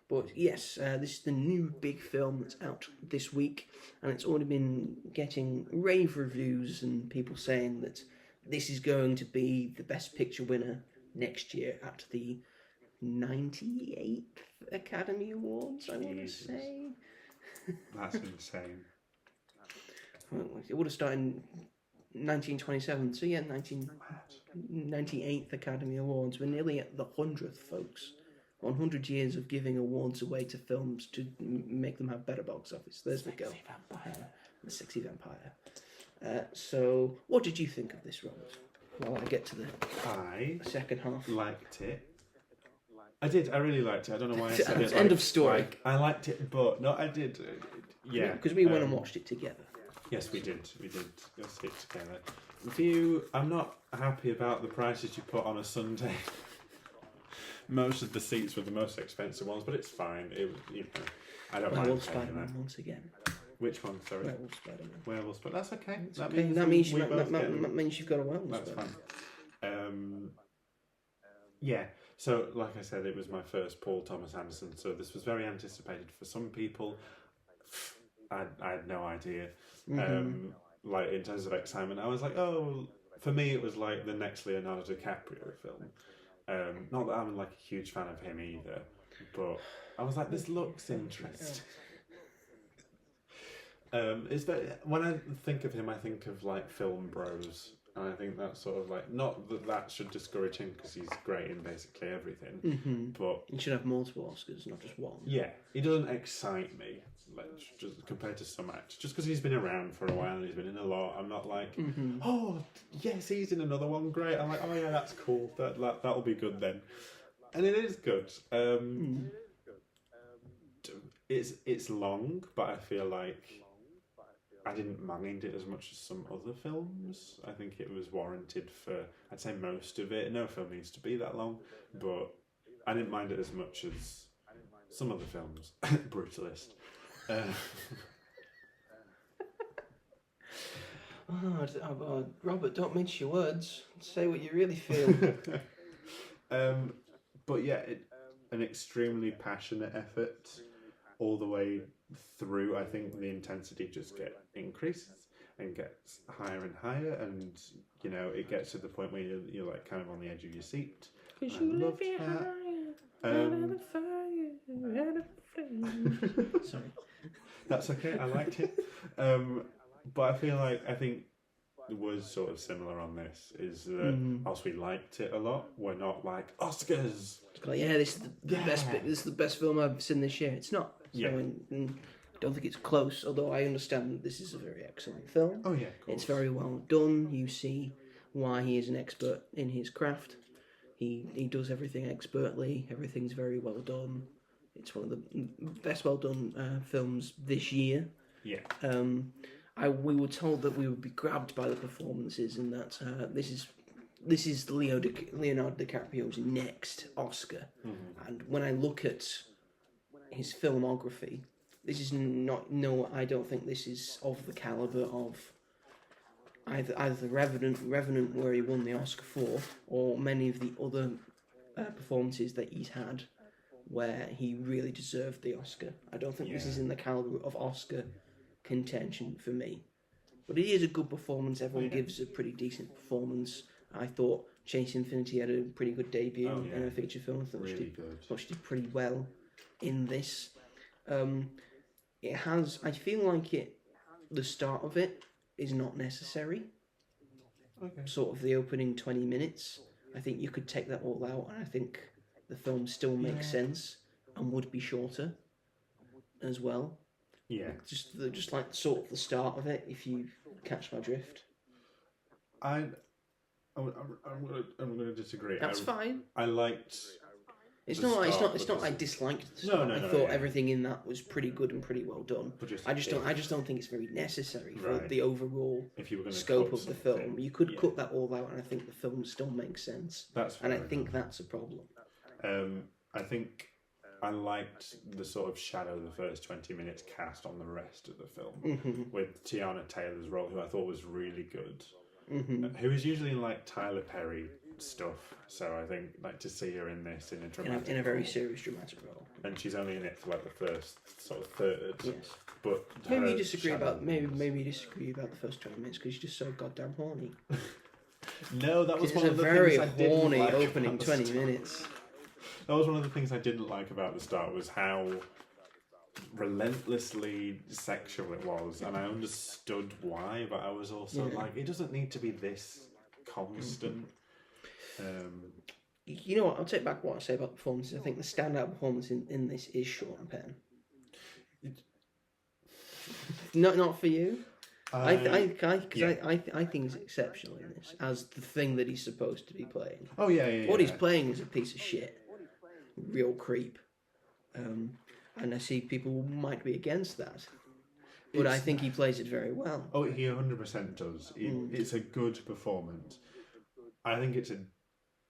S1: But yes, this is the new big film that's out this week, and it's already been getting rave reviews and people saying that this is going to be the Best Picture winner next year at the 98th Academy Awards, I want to say.
S2: That's insane.
S1: Well, it would have started in 1927, so yeah, 98th Academy Awards. We're nearly at the 100th, folks. 100 years of giving awards away to films to make them have better box office. There's the go. The Sexy Vampire. So, what did you think of this, Robert? While I get to the second half.
S2: Liked it. I did. I really liked it. I don't know why I said it.
S1: End of story.
S2: I liked it, but no, I did. Yeah,
S1: because we went and watched it together.
S2: Yes, we did. We did go see it together. I'm not happy about the prices you put on a Sunday. Most of the seats were the most expensive ones, but it's fine. I don't mind.
S1: Werewolf Spider-Man once again.
S2: Which one? Sorry.
S1: Werewolf Spider-Man.
S2: Werewolf Spider-Man. That's okay.
S1: That means you've got a werewolf.
S2: That's fine. Yeah. So, like I said, it was my first Paul Thomas Anderson, so this was very anticipated for some people. I had no idea. Like in terms of excitement, I was like, oh, for me it was like the next Leonardo DiCaprio film. Not that I'm like a huge fan of him either. but I was like, this looks interesting. It's very, when I think of him, I think of like film bros, and I think that's sort of like, not that should discourage him because he's great in basically everything, but
S1: he should have multiple Oscars, not just one.
S2: Yeah, he doesn't excite me, like, just compared to some actors. Just because he's been around for a while and he's been in a lot, I'm not like, oh yes, he's in another one, great. I'm like, oh yeah, that's cool. That'll be good then, and it is good. It's long, but I feel like I didn't mind it as much as some other films. I think it was warranted for, I'd say, most of it. No film needs to be that long, but I didn't mind it as much as some other films. Brutalist.
S1: Robert, don't mince your words. Say what you really feel.
S2: But yeah, an extremely passionate effort all the way through. I think the intensity just increases and gets higher and higher, and you know, it gets to the point where you're like kind of on the edge of your seat.
S1: Because you live higher, sorry.
S2: That's okay, I liked it. But I think the words sort of similar on this is that whilst we liked it a lot, we're not like Oscars.
S1: It's like, yeah, this is the best bit. This is the best film I've seen this year. It's not. So I don't think it's close. Although I understand that this is a very excellent film.
S2: Oh yeah, of course.
S1: It's very well done. You see why he is an expert in his craft. He does everything expertly. Everything's very well done. It's one of the best well done films this year.
S2: Yeah.
S1: We were told that we would be grabbed by the performances, and that this is Leonardo DiCaprio's next Oscar. And when I look at his filmography, this is not. No, I don't think this is of the caliber of either Revenant, where he won the Oscar for, or many of the other performances that he's had, where he really deserved the Oscar. I don't think this is in the caliber of Oscar contention for me. But it is a good performance. Everyone gives a pretty decent performance. I thought Chase Infinity had a pretty good debut in a feature film. I thought she did pretty well in this. It has. I feel like the start of it is not necessary.
S2: Okay.
S1: Sort of the opening 20 minutes. I think you could take that all out, and I think the film still makes sense and would be shorter as well.
S2: Yeah.
S1: Just like sort of the start of it, if you catch my drift.
S2: I'm gonna disagree.
S1: That's fine.
S2: I liked.
S1: It's not I disliked the start. I thought everything in that was pretty good and pretty well done. I just don't think it's very necessary for the overall scope of the film. You could cut that all out, and I think the film still makes sense. And I think that's a problem.
S2: I think I liked the sort of shadow the first 20 minutes cast on the rest of the film with Tiana Taylor's role, who I thought was really good. Who is usually in like Tyler Perry stuff, so I think like to see her in this in a dramatic
S1: in a very serious dramatic role,
S2: and she's only in it for like the first sort of third.
S1: Yes,
S2: but
S1: maybe you disagree about the first 20 minutes because you're just so goddamn horny.
S2: No, that was one
S1: a
S2: of the
S1: very
S2: things I didn't
S1: horny
S2: like
S1: opening 20 minutes.
S2: That was one of the things I didn't like about the start, was how relentlessly sexual it was, and I understood why, but I was also like, it doesn't need to be this constant.
S1: You know what? I'll take back what I say about the performances. I think the standout performance in this is Sean Penn. Not for you. I think he's exceptional in this as the thing that he's supposed to be playing.
S2: Oh yeah.
S1: What he's playing is a piece of shit, real creep, and I see people might be against that, but I think he plays it very well.
S2: Oh, he 100% does. It's a good performance. I think it's a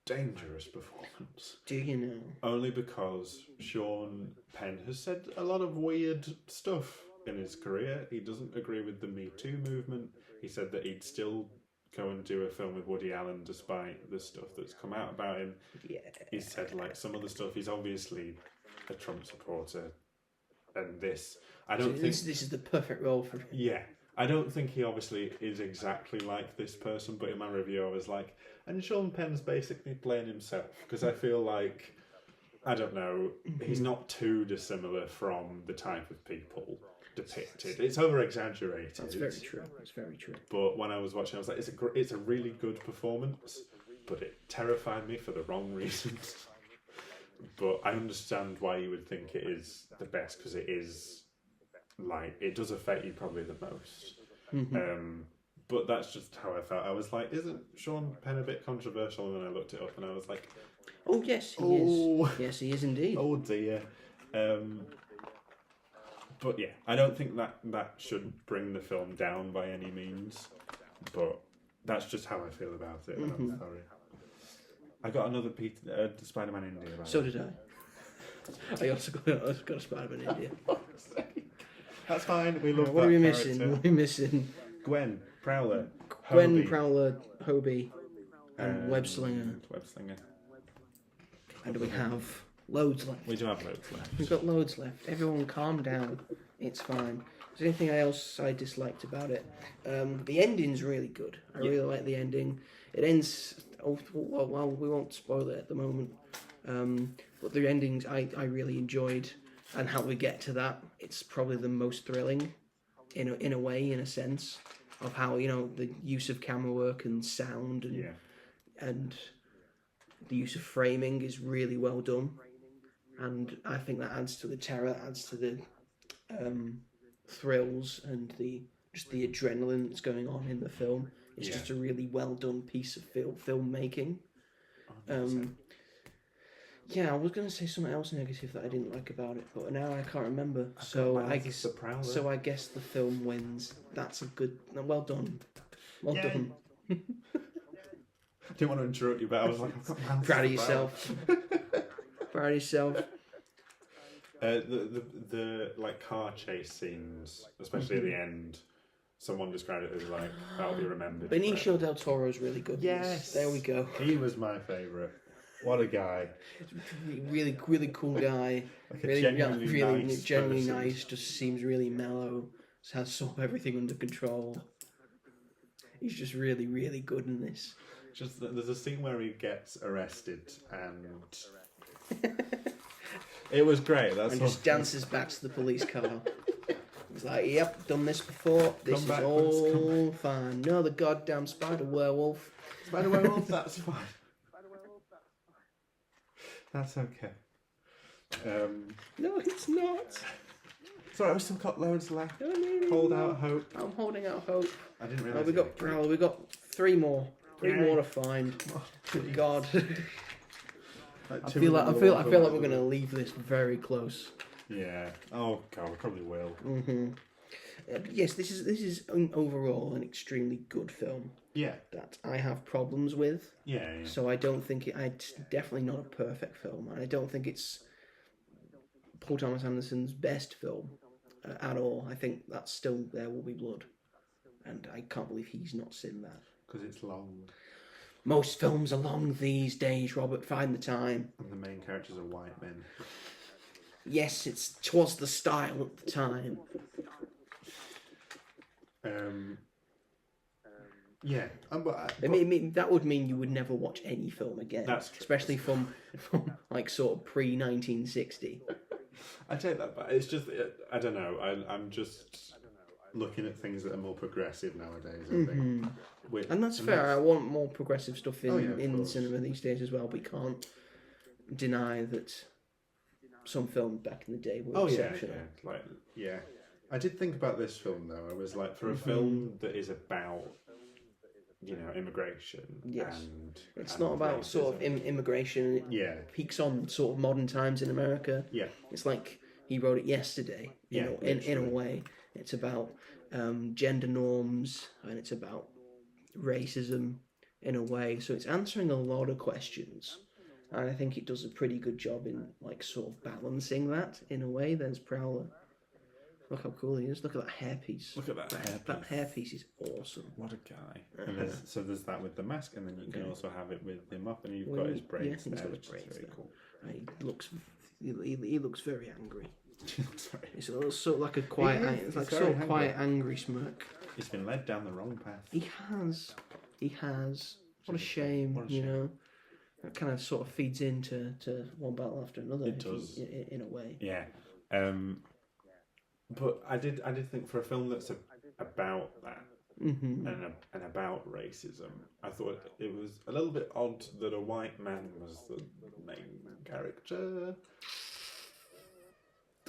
S2: dangerous performance.
S1: Do you know?
S2: Only because Sean Penn has said a lot of weird stuff in his career. He doesn't agree with the Me Too movement. He said that he'd still go and do a film with Woody Allen despite the stuff that's come out about him. Yeah. He said like some of the stuff, he's obviously a Trump supporter, and this this
S1: is the perfect role for him.
S2: Yeah. I don't think he obviously is exactly like this person, but in my review I was like, and Sean Penn's basically playing himself, because I feel like I don't know, he's not too dissimilar from the type of people depicted. It's over-exaggerated.
S1: That's very true. That's very true.
S2: But when I was watching, I was like, it's a really good performance, but it terrified me for the wrong reasons. But I understand why you would think it is the best, because it is, like, it does affect you probably the most. But that's just how I felt. I was like, isn't Sean Penn a bit controversial? And then I looked it up and I was like,
S1: oh, yes, he is. Yes, he is indeed.
S2: Oh, dear. But yeah, I don't think that should bring the film down by any means. But that's just how I feel about it. I'm sorry. I got another Spider-Man India.
S1: So did I. I also got a Spider-Man India.
S2: That's fine. We love that.
S1: What are we
S2: character.
S1: missing? What are we missing?
S2: Gwen, Prowler,
S1: Gwen,
S2: Hobie,
S1: Prowler, Hobie, and Webslinger. And we have loads left.
S2: We do have loads left.
S1: We've got loads left. Everyone calm down. It's fine. Is there anything else I disliked about it? The ending's really good. I really like the ending. It ends... well, we won't spoil it at the moment. But the endings I really enjoyed. And how we get to that, it's probably the most thrilling, in a way, in a sense, of how, you know, the use of camera work and sound and the use of framing is really well done. And I think that adds to the terror, adds to the thrills and the adrenaline that's going on in the film. It's just a really well done piece of filmmaking. Yeah, I was going to say something else negative that I didn't like about it, but now I can't remember. I guess the film wins. That's a good... Well done. Well done.
S2: I didn't want to interrupt you, but I was like, I've got my hands
S1: Proud of yourself. Proud of yourself.
S2: The like car chase scenes, especially at the end, someone described it as like, that'll be remembered.
S1: Benicio del Toro's really good.
S2: Yes.
S1: There we go.
S2: He was my favourite. What a guy.
S1: Really, really cool guy.
S2: Like
S1: really,
S2: genuinely
S1: nice. Just seems really mellow. Has sort of everything under control. He's just really, really good in this.
S2: Just there's a scene where he gets arrested and it was great.
S1: And just dances back to the police car. He's like, "Yep, done this before. This is all fine. No, the goddamn spider werewolf.
S2: Spider werewolf. That's fine. That's okay.
S1: No, it's not.
S2: Sorry, I've still got loads left.
S1: No.
S2: Hold out hope.
S1: I'm holding out hope.
S2: I didn't realise.
S1: We got three more. Three more to find. Good God. I feel like we're gonna leave this very close.
S2: Yeah. Oh God, we probably will.
S1: Yes, this is overall an extremely good film.
S2: Yeah.
S1: That I have problems with.
S2: Yeah.
S1: So I don't think it's definitely not a perfect film, and I don't think it's Paul Thomas Anderson's best film at all. I think that's still There Will Be Blood, and I can't believe he's not seen that.
S2: Because it's long.
S1: Most films are long these days, Robert. Find the time.
S2: And the main characters are white men.
S1: Yes, twas the style at the time.
S2: Yeah, but
S1: I mean, that would mean you would never watch any film again.
S2: That's true.
S1: Especially from like sort of pre-1960.
S2: I take that back. It's just, I don't know. I'm just looking at things that are more progressive nowadays, I think.
S1: And that's fair. I want more progressive stuff in cinema these days as well, but you can't deny that some films back in the day were exceptional.
S2: Yeah. I did think about this film, though. I was like, for a film that is about, you know, immigration.
S1: Yes. It's
S2: and
S1: not about
S2: racism.
S1: sort of immigration. It peaks on sort of modern times in America.
S2: Yeah.
S1: It's like he wrote it yesterday, you know, in a way. It's about gender norms and it's about racism in a way. So it's answering a lot of questions. And I think it does a pretty good job in like sort of balancing that in a way. There's Prowler. Look how cool he is. Look at that hairpiece.
S2: Look at that hairpiece.
S1: That hairpiece is awesome.
S2: What a guy. And there's that with the mask, and then you can also have it with him up, and you've got his braids there, which is very cool.
S1: He looks very angry. It's a little sort of like a quiet, it's like sort of quiet, angry smirk.
S2: He's been led down the wrong path.
S1: He has. What a shame, you know. That kind of sort of feeds into one battle after another.
S2: It does.
S1: In a way.
S2: Yeah. But I did think for a film that's about that and about racism, I thought it was a little bit odd that a white man was the main character.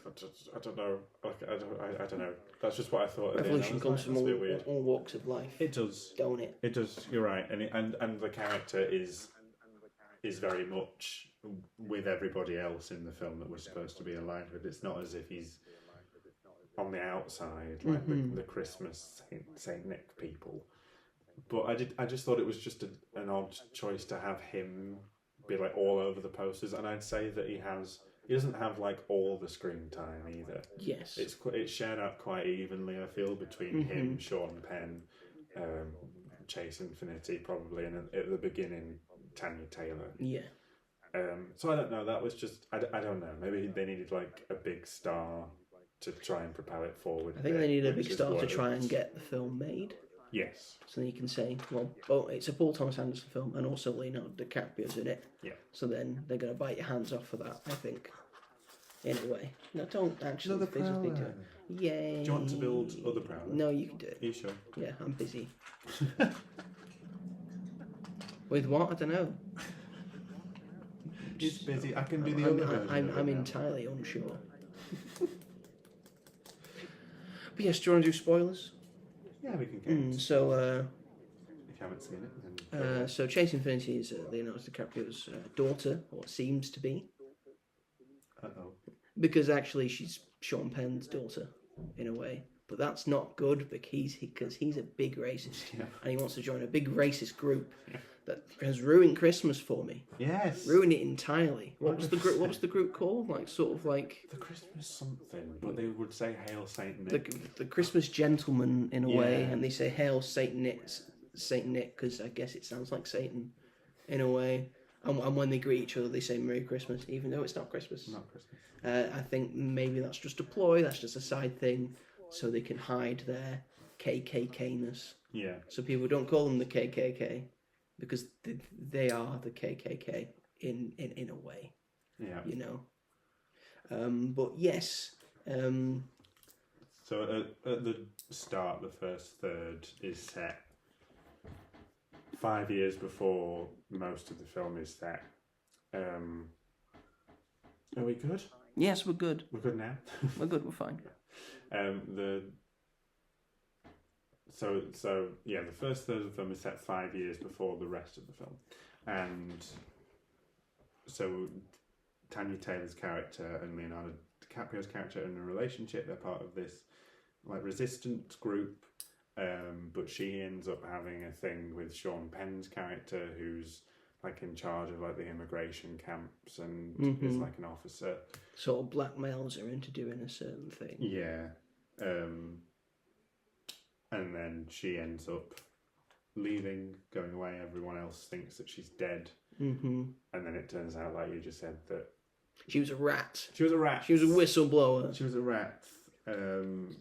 S2: I don't know. I don't know. That's just what I thought.
S1: Revolution comes from all walks of life.
S2: It does,
S1: don't it?
S2: It does. You're right, and the character is very much with everybody else in the film that we're supposed to be aligned with. It's not as if he's on the outside like the Christmas Saint Nick people. But I just thought it was just an odd choice to have him be like all over the posters, and I'd say that he doesn't have like all the screen time either.
S1: Yes,
S2: it's shared out quite evenly. I feel between him, Sean Penn, Chase Infinity probably, and at the beginning Tanya Taylor.
S1: Yeah.
S2: So I don't know. That was just I don't know. Maybe they needed like a big star to try and propel it forward.
S1: I think they needed a big star to try and get the film made.
S2: Yes.
S1: So then you can say, well, it's a Paul Thomas Anderson film, and also Leonardo DiCaprio's in it.
S2: Yeah.
S1: So then they're going to bite your hands off for that, I think. In a way. No, don't actually physically do it. Yay.
S2: Do you want to build other Prowler?
S1: No, you can do it.
S2: Are you sure?
S1: Yeah, I'm busy. With what? I don't know.
S2: Just busy. I can be the other version.
S1: I'm entirely unsure. But yes, do you want to do spoilers?
S2: Yeah, we can get
S1: So,
S2: if you haven't seen it, then
S1: so Chase Infinity is Leonardo DiCaprio's daughter, or seems to be.
S2: Uh-oh.
S1: Because actually she's Sean Penn's daughter, in a way. But that's not good because he's a big racist.
S2: Yeah.
S1: And he wants to join a big racist group that has ruined Christmas for me.
S2: Yes.
S1: Ruined it entirely. What was the group called? Like sort of like
S2: the Christmas something, but they would say Hail Saint Nick.
S1: The Christmas gentleman in a way, and they say Hail Saint Nick because I guess it sounds like Satan in a way. And when they greet each other, they say Merry Christmas, even though it's not Christmas.
S2: Not Christmas.
S1: I think maybe that's just a ploy. That's just a side thing, so they can hide their KKK-ness.
S2: Yeah.
S1: So people don't call them the KKK because they are the KKK in a way.
S2: Yeah.
S1: You know. But yes.
S2: So at the start, the first third is set 5 years before most of the film is set. Are we good?
S1: Yes, we're good.
S2: We're good now.
S1: We're good. We're fine.
S2: So the first third of the film is set 5 years before the rest of the film, and so Tanya Taylor's character and Leonardo DiCaprio's character are in a relationship. They're part of this like resistance group, but she ends up having a thing with Sean Penn's character, who's like in charge of like the immigration camps and is like an officer.
S1: Sort of blackmails her into doing a certain thing.
S2: Yeah. And then she ends up leaving, going away. Everyone else thinks that she's dead. Mm-hmm. And then it turns out, like you just said, that
S1: she was a rat.
S2: She was a rat.
S1: She was a whistleblower.
S2: She was a rat. And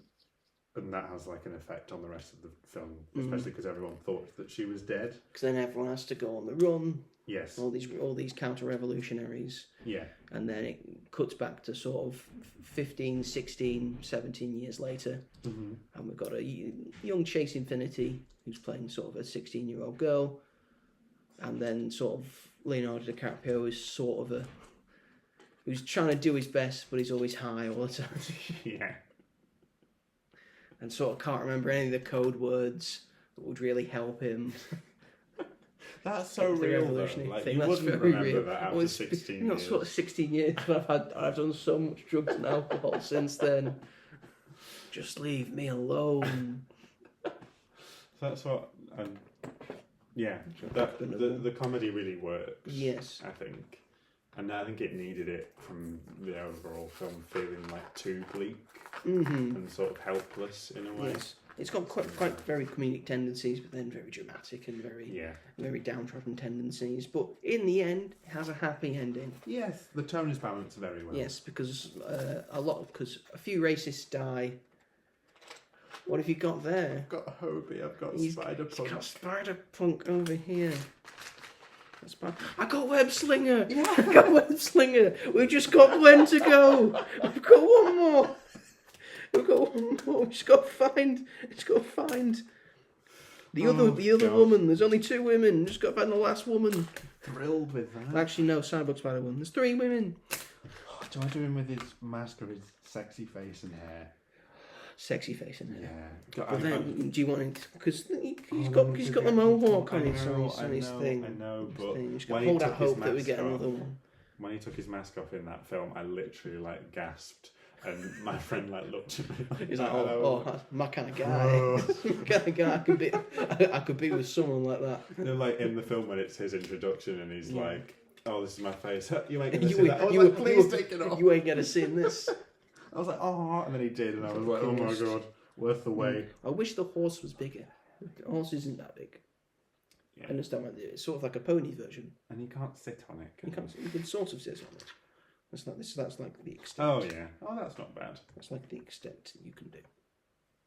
S2: that has like an effect on the rest of the film, especially because everyone thought that she was dead.
S1: Because then everyone has to go on the run.
S2: Yes.
S1: All these counter-revolutionaries.
S2: Yeah.
S1: And then it cuts back to sort of 15, 16, 17 years later. Mm-hmm. And we've got a young Chase Infinity who's playing sort of a 16-year-old girl. And then sort of Leonardo DiCaprio is sort of who's trying to do his best, but he's always high all the time.
S2: Yeah.
S1: And sort of can't remember any of the code words that would really help him.
S2: That's so real, though. Like, you wouldn't remember that after 16 years.
S1: Not sort of 16 years, but I've done so much drugs and alcohol since then. Just leave me alone.
S2: That's what... the comedy really works.
S1: Yes.
S2: I think. And I think it needed it from the overall film feeling like too bleak and sort of helpless in a way.
S1: Yes. It's got quite very comedic tendencies, but then very dramatic and very downtrodden tendencies. But in the end, it has a happy ending.
S2: Yes, the tone is balanced very well.
S1: Yes, because a few racists die. What have you got there?
S2: I've got Hobie, I've got Spider-Punk.
S1: He's got Spider-Punk over here. That's bad. I got Web Slinger.
S3: Yeah.
S1: I got Web Slinger. We've just got Gwen to go. We've got one more. We've got one more. We've just got to find. The other
S2: God.
S1: woman. There's only 2 women. Just got to find the last woman.
S3: Thrilled with that.
S1: Actually, no. Cyborg Spider one. There's 3 women.
S3: Do I do him with his mask or his sexy face and hair?
S1: Sexy face in there.
S3: Yeah.
S1: But then, do you want it? Because he's got the mohawk on his thing.
S2: I know, but
S1: Just
S2: when he
S1: hold
S2: took
S1: out
S2: his
S1: hope that we
S2: mask
S1: get
S2: off,
S1: another one.
S2: when he took his mask off in that film, I literally like gasped, and my friend like looked at me.
S1: He's like, oh, that's my kind of guy. My kind of guy. I could be with someone like that.
S2: You know, like in the film when it's his introduction, and he's like, "Oh, this is my face. You ain't gonna
S1: You
S2: see that." I was like, "Please take it off."
S1: You ain't gonna see this.
S2: I was like, "Oh," and then he did, and I was like, "Oh my god, worth the wait."
S1: I wish the horse was bigger. The horse isn't that big.
S2: Yeah.
S1: I understand why they do it. It's sort of like a pony version.
S2: And you can't sit on it.
S1: You can sort of sit on it. That's like the extent.
S2: Oh yeah. Oh, that's not bad.
S1: That's like the extent you can do.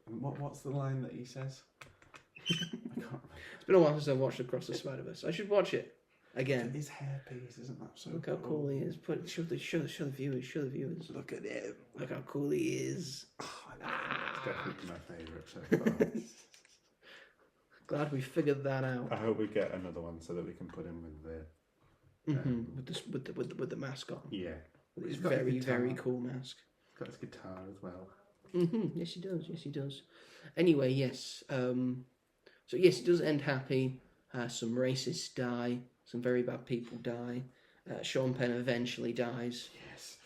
S2: And what's the line that he says? I can't remember.
S1: It's been a while since I watched Across the Spider-Verse. I should watch it again.
S2: His hairpiece, isn't that so?
S1: Look how cool he is. Show the viewers. Show the viewers.
S2: Look at him.
S1: Look how cool he is.
S2: It's definitely my favourite so far.
S1: Glad we figured that out.
S2: I hope we get another one so that we can put him with the
S1: With the mask on.
S2: yeah.
S1: With his
S2: He's got a
S1: very
S2: guitar.
S1: very cool mask.
S2: He's got his guitar as well.
S1: Yes, he does. Yes, he does. Anyway, yes. So yes, it does end happy. Some racists die. Some very bad people die. Sean Penn eventually dies.
S2: Yes.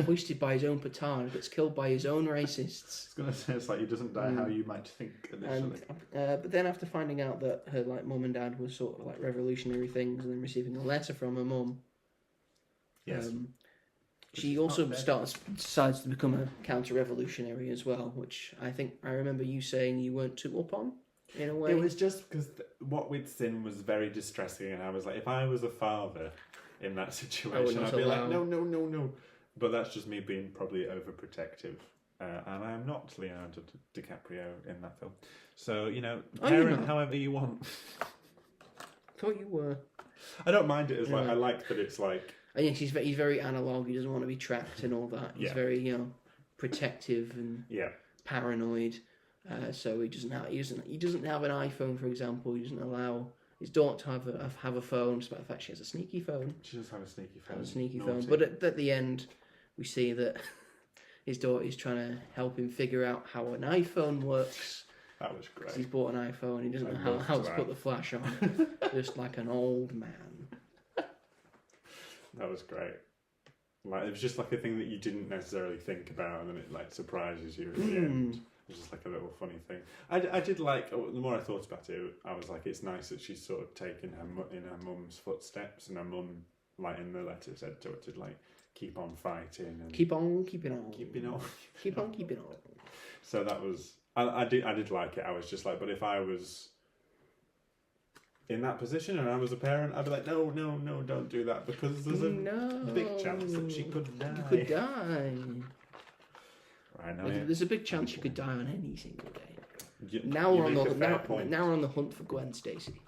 S1: Hoisted by his own petard, gets killed by his own racists.
S2: I was gonna say it's like he doesn't die how you might think initially.
S1: But then after finding out that her mum and dad were sort of like revolutionary things, and then receiving a letter from her mum,
S2: Yes.
S1: she also decides to become a counter-revolutionary as well, which I think I remember you saying you weren't too up on, in a way.
S2: It was just because what we'd seen was very distressing, and I was like, if I was a father in that situation, I'd be like, no. But that's just me being probably overprotective. And I'm not Leonardo DiCaprio in that film. So, parent however you want.
S1: Thought you were.
S2: I don't mind it as like, I like that it's like...
S1: And yes, he's very analog. He doesn't want to be tracked and all that. He's very, protective and paranoid. So he doesn't have an iPhone, for example. He doesn't allow his daughter to have a phone, despite the fact she has a sneaky phone.
S2: She does have a sneaky phone.
S1: Naughty. But at the end, we see that his daughter is trying to help him figure out how an iPhone works.
S2: That was great.
S1: He's bought an iPhone. He doesn't know how to put the flash on. Just like an old man.
S2: That was great. Like, it was just like a thing that you didn't necessarily think about, and then it like surprises you at the end. It was just like a little funny thing. I did like, the more I thought about it, I was like, it's nice that she's sort of taken in her mum's footsteps, and her mum, like in the letter, said to her to like keep on fighting and
S1: keep on keeping on.
S2: Keep on keeping on. So that was, I did like it. I was just like, but if I was in that position and I was a parent, I'd be like, no, don't do that, because there's a big chance that she could die.
S1: You could die.
S2: Right, now,
S1: there's a big chance you could die on any single day.
S2: You
S1: now we're on the hunt for Gwen Stacy.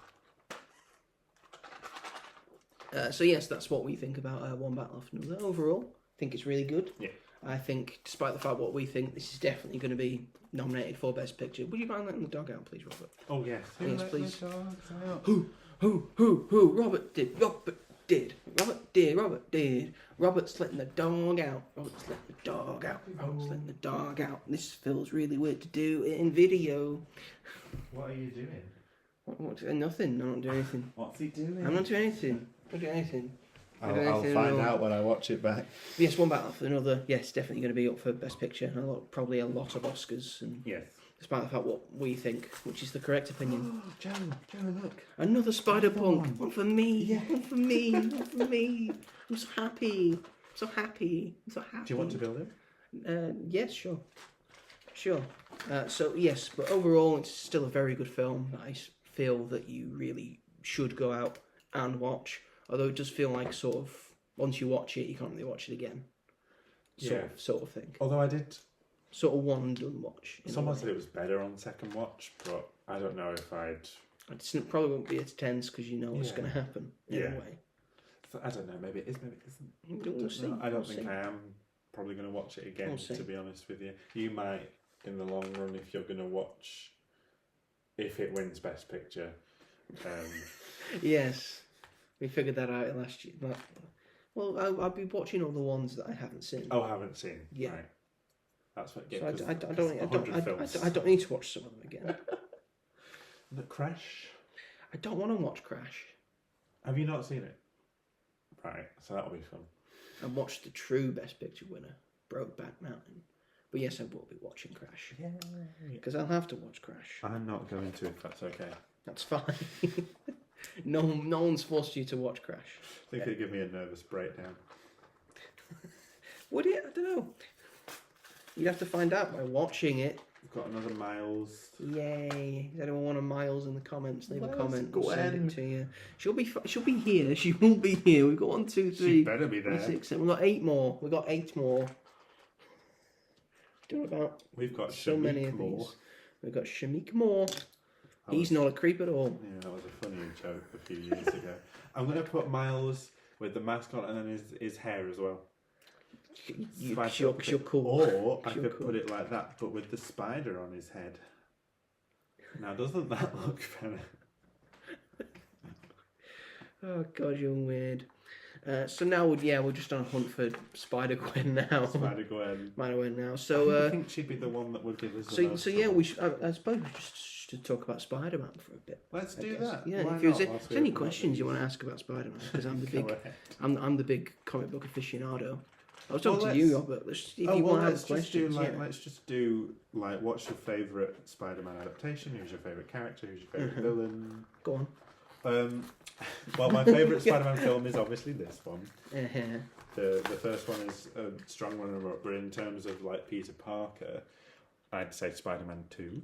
S1: So yes, that's what we think about One Battle After Another. Overall, I think it's really good.
S2: Yeah.
S1: I think, despite the fact what we think, this is definitely going to be nominated for Best Picture. Would you mind letting the dog out, please, Robert?
S2: Oh yes.
S1: Yes, please.
S2: Who?
S1: Robert did. Robert's letting the dog out. Robert's letting the dog out. This feels really weird to do in video.
S3: What are you doing?
S1: Nothing. I'm not doing anything.
S3: What's he doing?
S1: I'm not doing anything.
S3: I'll find out when I watch it back.
S1: Yes, One Battle After Another. Yes, definitely going to be up for Best Picture. Probably a lot of Oscars. And
S2: yes.
S1: Despite the fact what we think, which is the correct opinion.
S3: Oh, Joe, look.
S1: Another Spider-Punk. One for me. Yeah. One for me. I'm so happy. Do
S2: you want to build it?
S1: Yes, sure. So yes, but overall, it's still a very good film that I feel that you really should go out and watch. Although it does feel like sort of once you watch it, you can't really watch it again. Sort of thing.
S2: Although I did
S1: sort of one and done watch.
S2: Someone said it was better on second watch, but I don't know if I'd
S1: It probably won't be as tense because you know what's going to happen in a way.
S2: So, I don't know. Maybe it is. Maybe it isn't.
S1: We'll see.
S2: I don't think I am probably going to watch it again. To be honest with you, you might in the long run if you're going to watch. If it wins Best Picture.
S1: Yes, we figured that out last year. Well, I'll be watching all the ones that I haven't seen.
S2: Oh, haven't seen.
S1: Yeah.
S2: Right. That's what. Yeah,
S1: so I don't need to watch some of them again.
S2: The Crash.
S1: I don't want to watch Crash.
S2: Have you not seen it? Right. So that'll be fun.
S1: I watched the true Best Picture winner, Brokeback Mountain. But yes, I will be watching Crash.
S2: Yeah.
S1: Because I'll have to watch Crash.
S2: I'm not going to if that's okay.
S1: That's fine. No one's forced you to watch Crash.
S2: I think it'd give me a nervous breakdown.
S1: Would it? I don't know. You'd have to find out by watching it.
S2: We've got another Miles.
S1: Yay! Does anyone want a Miles in the comments? Leave a comment.
S2: Gwen?
S1: We'll send it to you. She'll be here. She will be here. We've got 1, 2, 3.
S2: She better be there.
S1: 6, 7. We've got 8 more. We've got 8 more. Doing about.
S2: We've got
S1: so many of these. We've got Shamik Moore. He's not a creep at all.
S2: Yeah, that was a funny joke a few years ago. I'm going to put Miles with the mask on and then his hair as well.
S1: You're cool.
S2: Or I could put it like that, but with the spider on his head. Now, doesn't that look better?
S1: Oh God, you're weird. So now, we're just on a hunt for Spider-Gwen now.
S2: Spider-Gwen
S1: now. So
S2: I think she'd be the one that would give us.
S1: So yeah, we should. I suppose we should talk about Spider-Man for a bit.
S2: Let's do that.
S1: Yeah.
S2: Why
S1: if there's
S2: not?
S1: any questions you want to ask about Spider-Man, because I'm the big comic book aficionado. I was talking to you, Robert. If you want to ask questions,
S2: let's just do what's your favourite Spider-Man adaptation? Who's your favourite character? Who's your favourite villain?
S1: Go on.
S2: Well, my favourite Spider-Man film is obviously this one.
S1: Uh-huh.
S2: The first one is a strong runner-up, but in terms of like Peter Parker, I'd say Spider-Man 2,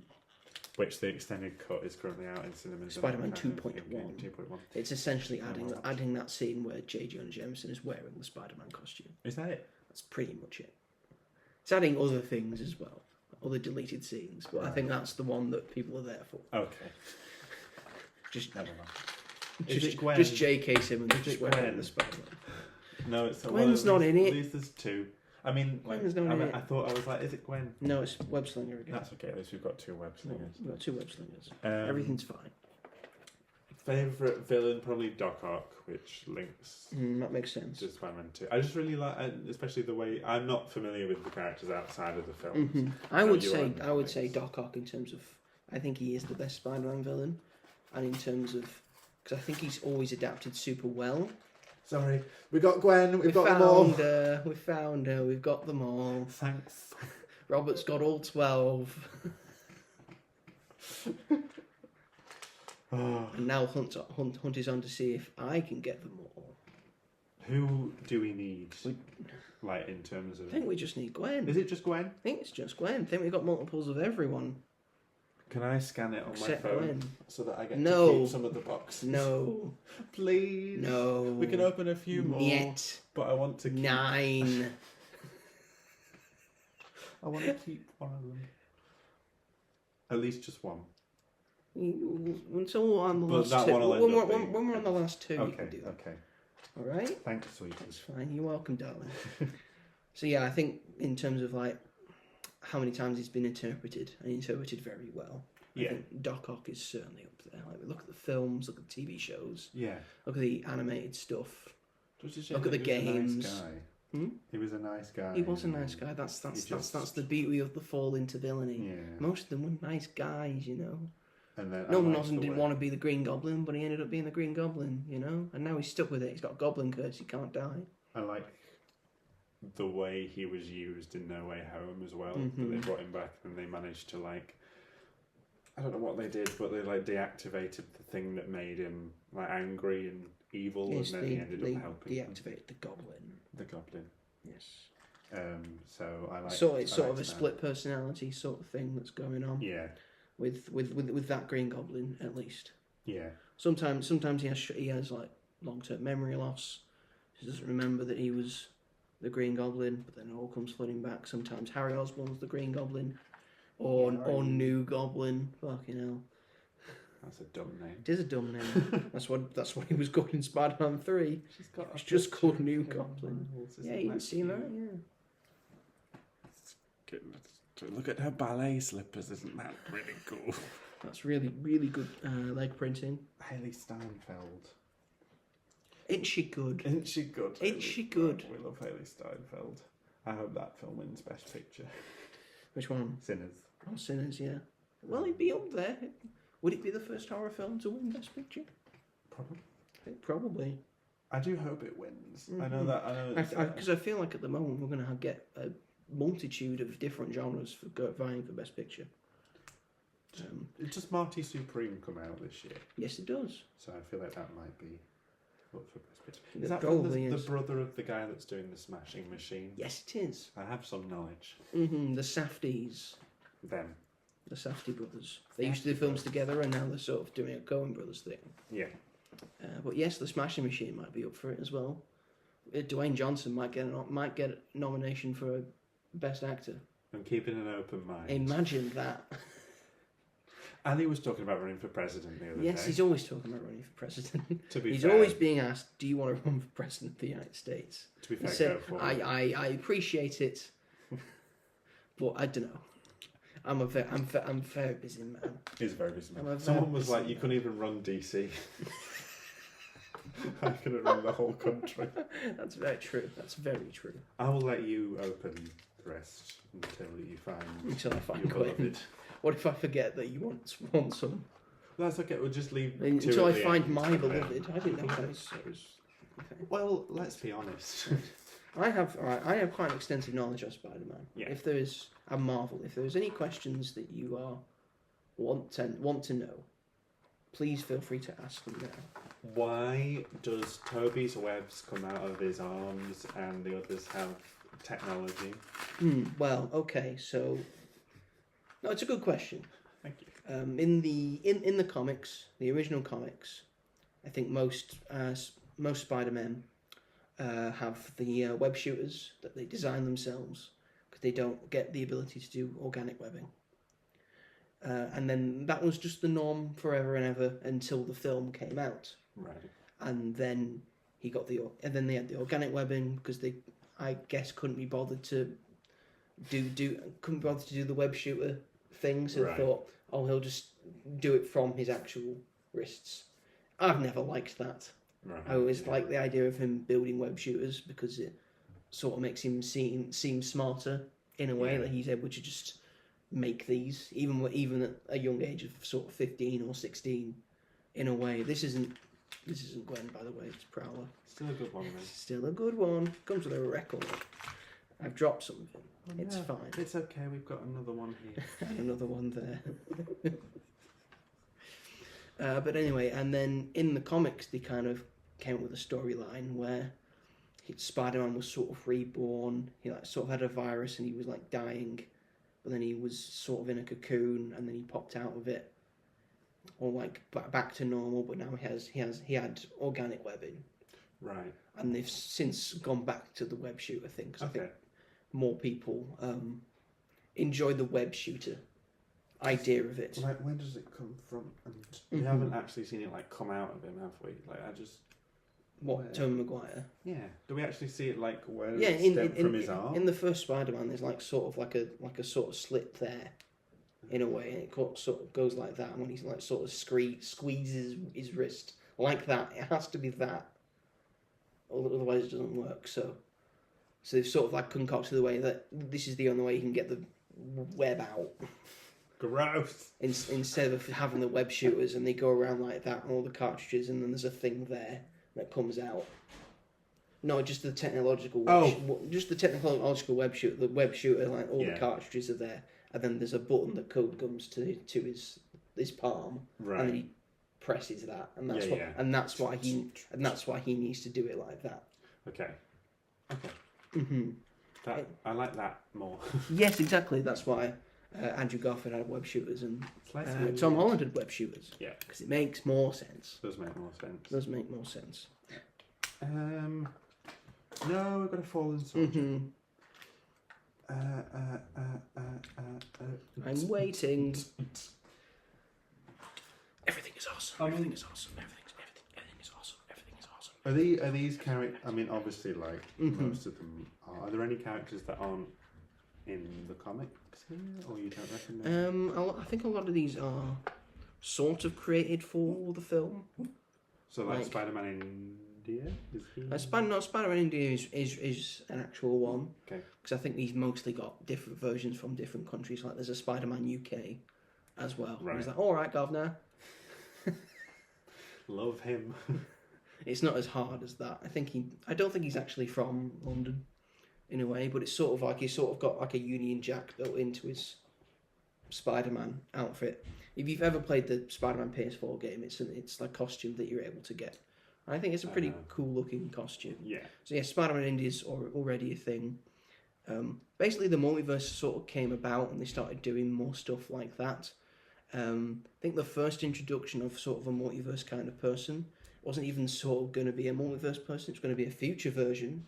S2: which the extended cut is currently out in cinemas.
S1: Spider-Man 2.1.
S2: 2.1.
S1: It's essentially adding that scene where J. Jonah Jameson is wearing the Spider-Man costume.
S2: Is that it?
S1: That's pretty much it. It's adding other things as well, other deleted scenes, but I think that's the one that people are there for.
S2: Okay.
S1: Just
S2: never mind.
S1: Just J.K. Simmons just wearing the Spider-Man.
S2: No, it's
S1: Gwen's not in it.
S2: At least there's 2. I mean,
S1: Gwen's not in it.
S2: I thought I was like, is it Gwen?
S1: No, it's Web-Slinger again.
S2: That's okay. At least we've got 2 Web-Slingers.
S1: We've got 2 Web-Slingers. Everything's fine.
S2: Favourite villain, probably Doc Ock, which links.
S1: That makes sense.
S2: To Spider-Man 2. I just really like, especially the way I'm not familiar with the characters outside of the films.
S1: Mm-hmm. I would say Doc Ock in terms of, I think he is the best Spider-Man villain, and in terms of, because I think he's always adapted super well.
S2: Sorry, we got Gwen. We've got them all.
S1: We found her. We've got them all.
S2: Thanks.
S1: Robert's got all 12. And now Hunt is on to see if I can get them all.
S2: Who do we need? Like in terms of,
S1: I think we just need Gwen.
S2: Is it just Gwen?
S1: I think it's just Gwen. I think we've got multiples of everyone.
S2: Can I scan it on
S1: Except
S2: my phone
S1: Gwen.
S2: so that I get to keep some of the boxes?
S1: No.
S2: Please.
S1: No.
S2: We can open a few more.
S1: Yet.
S2: But I want to keep
S1: 9.
S2: I want to keep one of them. At least just one.
S1: Until we're on the
S2: But
S1: last
S2: that
S1: 2.
S2: one will end up being-
S1: When we're on the last 2, you
S2: Okay,
S1: can do that.
S2: okay.
S1: Alright?
S2: Thanks, sweetie.
S1: That's fine. You're welcome, darling. So yeah, I think in terms of like how many times it's been interpreted, and interpreted very well. I think Doc Ock is certainly up there. Like, look at the films, look at the TV shows,
S2: Yeah.
S1: look at the animated stuff.
S2: Look
S1: at the games.
S2: He was a nice guy.
S1: He was a nice guy. That's the beauty of the fall into villainy.
S2: Yeah.
S1: Most of them were nice guys, you know.
S2: And then
S1: No one didn't want to be the Green Goblin, but he ended up being the Green Goblin, you know. And now he's stuck with it. He's got a Goblin curse. He can't die.
S2: I like the way he was used in No Way Home as well. That they brought him back and they managed to like, I don't know what they did, but they like deactivated the thing that made him like angry and evil,
S1: Yes,
S2: and then he ended up helping
S1: deactivated the Goblin.
S2: the Goblin.
S1: Yes.
S2: So I like.
S1: So it's sort of a split personality sort of thing that's going on.
S2: Yeah.
S1: With that Green Goblin at least.
S2: Yeah.
S1: Sometimes he has like long-term memory loss. He doesn't remember that he was the Green Goblin, but then it all comes flooding back. Sometimes Harry Osborn's the Green Goblin, or New Goblin. Fucking hell.
S2: That's a dumb name.
S1: It is a dumb name. That's what he was called in Spider-Man 3. It's just called New Goblin. Yeah, you didn't see that? Yeah.
S2: Look at her ballet slippers. Isn't that really cool?
S1: That's really, really good leg printing.
S2: Haley Steinfeld.
S1: Ain't she good?
S2: Isn't she good?
S1: Ain't she good?
S2: We love Haley Steinfeld. I hope that film wins Best Picture.
S1: Which one?
S2: Sinners.
S1: Oh, Sinners, yeah. Well, it'd be up there. Would it be the first horror film to win Best Picture? Probably.
S2: I do hope it wins. Mm-hmm. I know that.
S1: Because I feel like at the moment we're going to get a multitude of different genres for vying for Best Picture.
S2: Does Marty Supreme come out this year?
S1: Yes, it does.
S2: So I feel like that might be up for Best Picture.
S1: Is
S2: that the brother of the guy that's doing the Smashing Machine?
S1: Yes, it is.
S2: I have some knowledge.
S1: The Safdies.
S2: Them.
S1: The Safdie brothers. They used to do films together, and now they're sort of doing a Coen Brothers thing.
S2: Yeah.
S1: But yes, the Smashing Machine might be up for it as well. Dwayne Johnson might get a nomination for Best Actor.
S2: I'm keeping an open mind.
S1: Imagine that.
S2: Ali was talking about running for president the other day.
S1: Yes, he's always talking about running for president.
S2: He's
S1: always being asked, "Do you want to run for president of the United States?"
S2: To be fair, go for it.
S1: I appreciate it, but I don't know. I'm very busy man.
S2: He's a very busy man. Someone was like, "You couldn't even run DC." I couldn't run the whole country.
S1: That's very true. That's very true.
S2: I will let you open the rest until I find
S1: Quentin. What if I forget that you want some?
S2: That's okay. We'll just leave
S1: until I find my beloved. I didn't know that was.
S2: Okay. Well, let's be honest.
S1: I have quite extensive knowledge of Spider-Man. Yeah. If there is a Marvel, if there's any questions that you want to know, please feel free to ask them now.
S2: Why does Toby's webs come out of his arms and the others have technology?
S1: Well, okay, so no, it's a good question.
S2: Thank you.
S1: In the comics, the original comics, I think most Spider-Men have the web shooters that they design themselves because they don't get the ability to do organic webbing. And then that was just the norm forever and ever until the film came out.
S2: Right.
S1: And then they had the organic webbing because they, I guess, couldn't be bothered to do the web shooter thing. So they thought, oh, he'll just do it from his actual wrists. I've never liked that. Right. I always like the idea of him building web shooters because it sort of makes him seem smarter in a way that he's able to just make these even at a young age of sort of 15 or 16. In a way, this isn't Gwen, by the way. It's Prowler.
S2: Still a good one, man.
S1: Still a good one. Comes with a record. I've dropped something. It's fine.
S2: It's okay. We've got another one here.
S1: And another one there. But anyway, and then in the comics, they kind of came up with a storyline where Spider-Man was sort of reborn. He sort of had a virus and he was dying, but then he was sort of in a cocoon and then he popped out of it, or back to normal. But now he had organic webbing.
S2: Right.
S1: And they've since gone back to the web shooter thing because I think more people enjoy the web shooter idea of it.
S2: Where does it come from? And we haven't actually seen it come out of him, have we?
S1: Tobey Maguire?
S2: Yeah. Do we actually see it where
S1: it
S2: stemmed from his arm?
S1: In the first Spider-Man, there's sort of a sort of slit there, in a way, and it sort of goes like that. And when he's sort of squeezes his wrist like that, it has to be that, otherwise it doesn't work. So they've sort of concocted the way that this is the only way you can get the web out.
S2: Gross.
S1: Instead of having the web shooters and they go around like that and all the cartridges and then there's a thing there that comes out. No, just the technological. Just the technological web shooter. The web shooter, the cartridges are there, and then there's a button that code comes to his palm, and then he presses that, and that's why he needs to do it like that.
S2: Okay. I like that more.
S1: Yes, exactly. That's why Andrew Garfield had web shooters and Tom Holland had web shooters.
S2: Yeah,
S1: because it makes more sense.
S2: Does make more sense. No, we've got a fallen soldier.
S1: I'm waiting. Everything is awesome.
S3: I mean-
S1: Everything is awesome. Everything is awesome. Everything is awesome.
S2: Are these characters? I mean, obviously, like most of them are. Are there any characters that aren't in the comics here, or you don't recognise?
S1: I think a lot of these are sort of created for the film.
S2: So, like
S1: like-
S2: Spider-Man in India, is he?
S1: Spider-Man India is an actual one.
S2: Okay.
S1: Because I think these mostly got different versions from different countries. Like there's a Spider-Man UK as well.
S2: Right.
S1: He's like, all right, governor.
S2: Love him.
S1: It's not as hard as that. I don't think he's actually from London, in a way. But it's sort of like he's sort of got like a Union Jack built into his Spider-Man outfit. If you've ever played the Spider-Man PS4 game, it's like costume that you're able to get. I think it's a pretty cool looking costume.
S2: Yeah.
S1: So yeah, Spider-Man India's already a thing. Basically, the multiverse sort of came about, and they started doing more stuff like that. I think the first introduction of sort of a multiverse kind of person wasn't even sort of going to be a multiverse person. It was going to be a future version.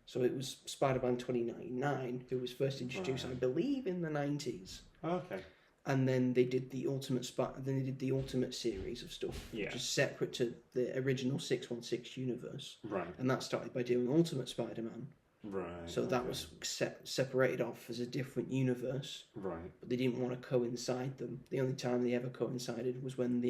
S1: So it was Spider-Man 2099 who was first introduced, I believe, in the 90s.
S2: Okay.
S1: And then they did the Ultimate series of stuff, which is separate to the original 616 universe.
S2: Right.
S1: And that started by doing Ultimate Spider-Man.
S2: Right.
S1: So that was separated off as a different universe.
S2: Right.
S1: But they didn't want to coincide them. The only time they ever coincided was when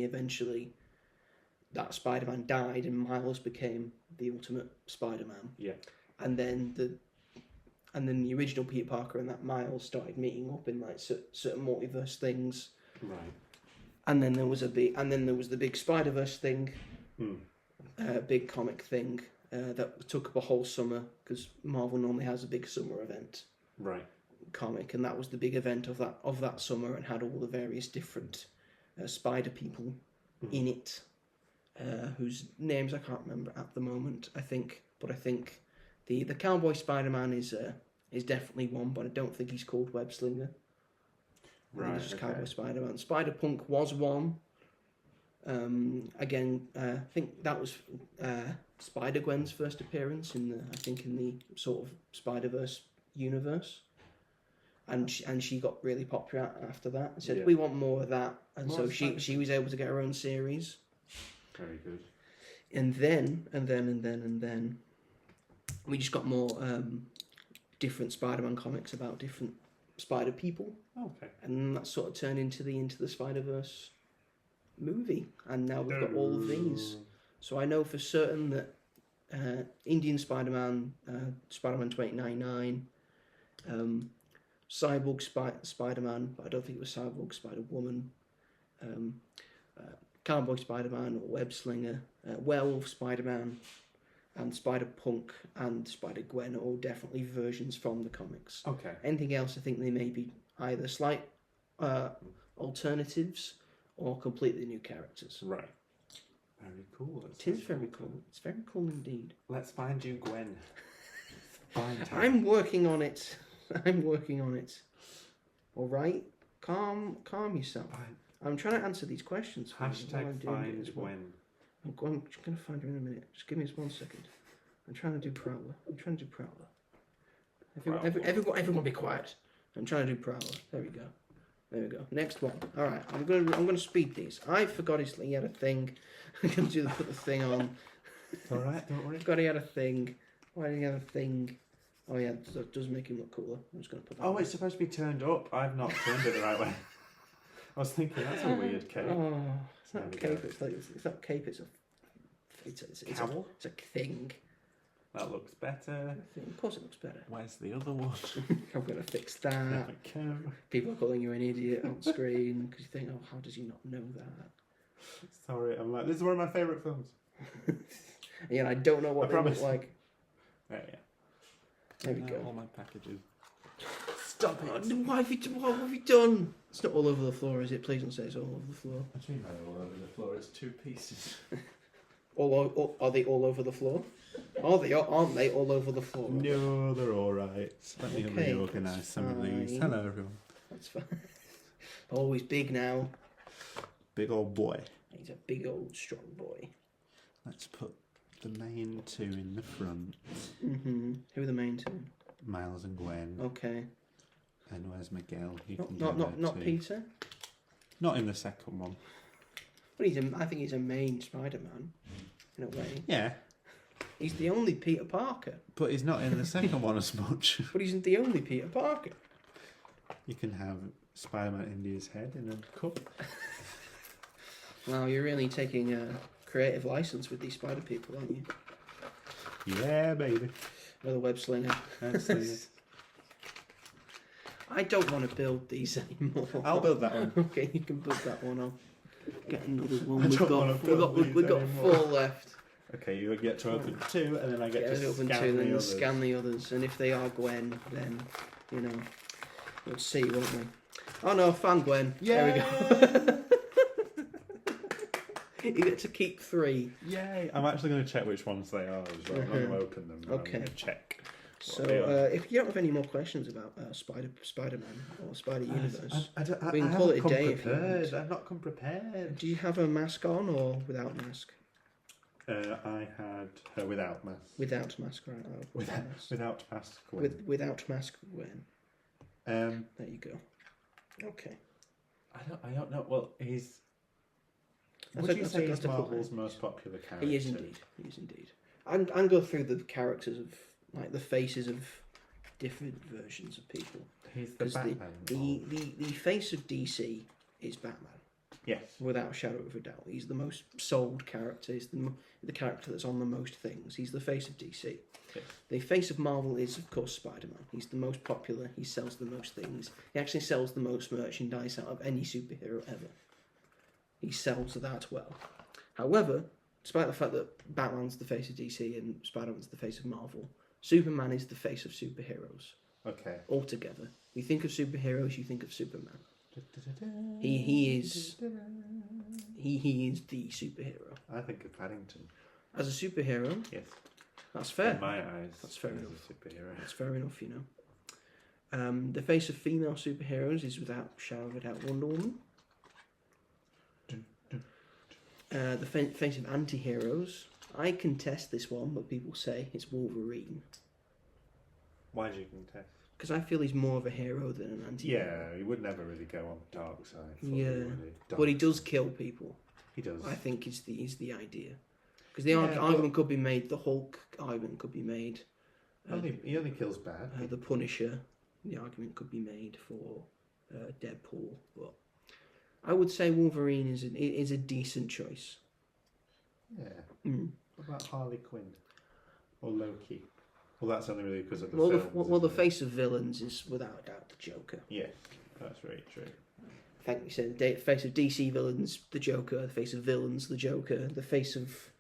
S1: that Spider-Man died and Miles became the Ultimate Spider-Man.
S2: Yeah.
S1: And then the original Peter Parker and that Miles started meeting up in like certain multiverse things.
S2: Right.
S1: And then there was the big Spider-Verse thing, big comic thing that took up a whole summer because Marvel normally has a big summer event.
S2: Right.
S1: Comic, and that was the big event of that summer, and had all the various different Spider people in it, whose names I can't remember at the moment. I think the Cowboy Spider-Man is definitely one, but I don't think he's called Web Slinger.
S2: Right.
S1: He's just Cowboy Spider-Man. Spider-Punk was one. Again, I think that was Spider-Gwen's first appearance in the sort of Spider-Verse universe. And she got really popular after that. And said, we want more of that. And
S2: More
S1: so she was able to get her own series.
S2: Very good.
S1: And then we just got more different Spider-Man comics about different Spider people.
S2: Okay.
S1: And that sort of turned into the Spider-Verse movie. And now we've got all of these. So I know for certain that Indian Spider-Man, Spider-Man 2099, Cyborg Spider-Man, but I don't think it was Cyborg Spider-Woman, Cowboy Spider-Man or Web Slinger, Werewolf Spider-Man, and Spider-Punk and Spider-Gwen are all definitely versions from the comics.
S2: Okay.
S1: Anything else, I think they may be either slight alternatives or completely new characters.
S2: Right. Very cool.
S1: It is very cool. It's very cool indeed.
S2: Let's find you Gwen. Find her.
S1: I'm working on it. All right, calm yourself. I'm trying to answer these questions.
S2: Hashtag find Gwen.
S1: I'm just going to find her in a minute. Just give me 1 second. I'm trying to do Prowler. Everyone be quiet. I'm trying to do Prowler. There we go. Next one. All right. I'm going to speed these. I forgot he had a thing. I'm going to put the thing on.
S2: It's all right. Don't worry.
S1: I forgot he had a thing. Why did he have a thing? Oh yeah, it does make him look cooler. I'm just going to put that on.
S2: It's supposed to be turned up. I've not turned it the right way. I was thinking that's a weird cape.
S1: Oh, it's not a
S2: There we
S1: cape. It's not a cape. It's a
S2: Cowl?
S1: It's a thing.
S2: That looks better.
S1: Of course, it looks better.
S2: Where's the other one?
S1: I'm going to fix
S2: There
S1: that.
S2: we go.
S1: People are calling you an idiot on screen because you think, oh, how does he not know that?
S2: Sorry, I'm like, this is one of my favourite films.
S1: Yeah, I don't know what
S2: I
S1: they
S2: promise.
S1: look like.
S2: Yeah.
S1: There we go.
S2: All my packages.
S1: Stop it! What have you done? It's not all over the floor, is it? Please don't say it's all over the floor.
S3: What do you mean by all over the floor? It's two pieces.
S1: Are they all over the floor? Aren't they all over the floor?
S2: No, they're all right. Let me
S1: Okay,
S2: reorganise
S1: that's
S2: some of these.
S1: fine.
S2: Hello, everyone.
S1: That's fine. Oh, he's big now.
S2: Big old boy.
S1: He's a big old strong boy.
S2: Let's put the main two in the front.
S1: Who are the main two?
S2: Miles and Gwen.
S1: Okay.
S2: And where's Miguel? He can
S1: Not
S2: go there
S1: not
S2: too.
S1: Peter.
S2: Not in the second one.
S1: But I think he's a main Spider-Man, in a way.
S3: Yeah.
S1: He's the only Peter Parker.
S3: But he's not in the second one as much.
S1: But he's the only Peter Parker.
S3: You can have Spider-Man India's head in a cup.
S1: Wow, you're really taking a creative license with these spider people, aren't you?
S3: Yeah, baby.
S1: Or the web slinger. I don't want to build these anymore.
S3: I'll build that one.
S1: Okay, you can build that one. I'll get another one.
S3: I don't wanna build
S1: We've got
S3: these
S1: 4 left.
S3: Okay, you get to open 2, and then I get to
S1: open
S3: scan
S1: 2,
S3: the
S1: then
S3: others.
S1: scan the others. And if they are Gwen, then, you know, we'll see, won't we? Oh no, found Gwen.
S3: Yay!
S1: There we go. You get to keep 3.
S3: Yay! I'm actually going to check which ones they are as well. I'm not going to open them.
S1: Okay.
S3: I'm going to check.
S1: So, if you don't have any more questions about Spider-Man or Spider Universe, we can call it a day if you want.
S3: I've not come prepared.
S1: Do you have a mask on or without mask?
S3: I had her without mask.
S1: Without mask, right?
S3: Without mask. Gwen.
S1: Without mask, Gwen. There you go. Okay.
S3: I don't know. Well, he's.
S1: Would
S3: you say he's Marvel's most popular character?
S1: He is indeed. And go through the characters of, like, the faces of different versions of people.
S3: He's the Batman.
S1: The face of DC is Batman.
S3: Yes.
S1: Without a shadow of a doubt. He's the most sold character. He's the character that's on the most things. He's the face of DC.
S3: Yes.
S1: The face of Marvel is, of course, Spider-Man. He's the most popular. He sells the most things. He actually sells the most merchandise out of any superhero ever. He sells that well. However, despite the fact that Batman's the face of DC and Spider-Man's the face of Marvel, Superman is the face of superheroes.
S3: Okay.
S1: Altogether. You think of superheroes, you think of Superman. He is the superhero.
S3: I think of Paddington.
S1: As a superhero?
S3: Yes.
S1: That's fair.
S3: In my eyes.
S1: That's fair enough.
S3: A superhero.
S1: That's fair enough, you know. The face of female superheroes is without a shadow of a doubt Wonder Woman. The face of anti-heroes, I contest this one, but people say it's Wolverine.
S3: Why do you contest?
S1: Because I feel he's more of a hero than an anti-hero.
S3: Yeah, he would never really go on the dark side.
S1: Yeah, but he does kill people.
S3: He does.
S1: I think is the idea. Because the argument could be made, the Hulk argument could be made.
S3: He only kills bad.
S1: The Punisher, the argument could be made for Deadpool, but I would say Wolverine is a decent choice.
S3: Yeah.
S1: Mm.
S3: What about Harley Quinn? Or Loki? Well, that's only really because of the
S1: films. The face of villains is without a doubt the Joker.
S3: Yes, that's very true.
S1: I think you said the face of DC villains, the Joker. The face of villains, the Joker. The face of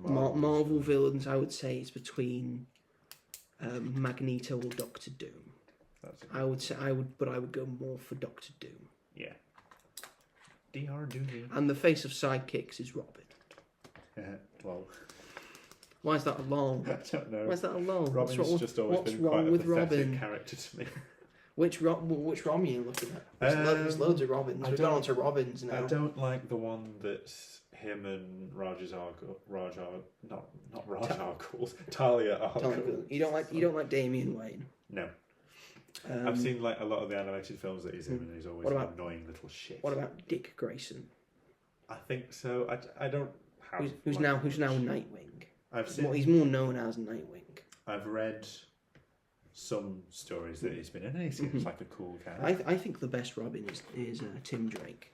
S1: Marvel villains, I would say it's between Magneto or Doctor Doom. I would go more for Doctor Doom.
S3: Yeah. Dr. Doom.
S1: And the face of sidekicks is Robin.
S3: Well.
S1: Why is that a long?
S3: I don't know.
S1: Why is that a long?
S3: Robin's just always been quite a pathetic character to me.
S1: Which Robin are you looking at? There's loads of Robins. We've gone on to Robins now.
S3: I don't like the one that's him and Talia are cool.
S1: You don't like Damian Wayne?
S3: No. I've seen like a lot of the animated films that he's in, and he's always an annoying little shit.
S1: What about Dick Grayson?
S3: I think so. I don't have.
S1: Who's now Nightwing? He's more known as Nightwing.
S3: I've read some stories that he's been in, and he seems like a cool character.
S1: I think the best Robin is Tim Drake.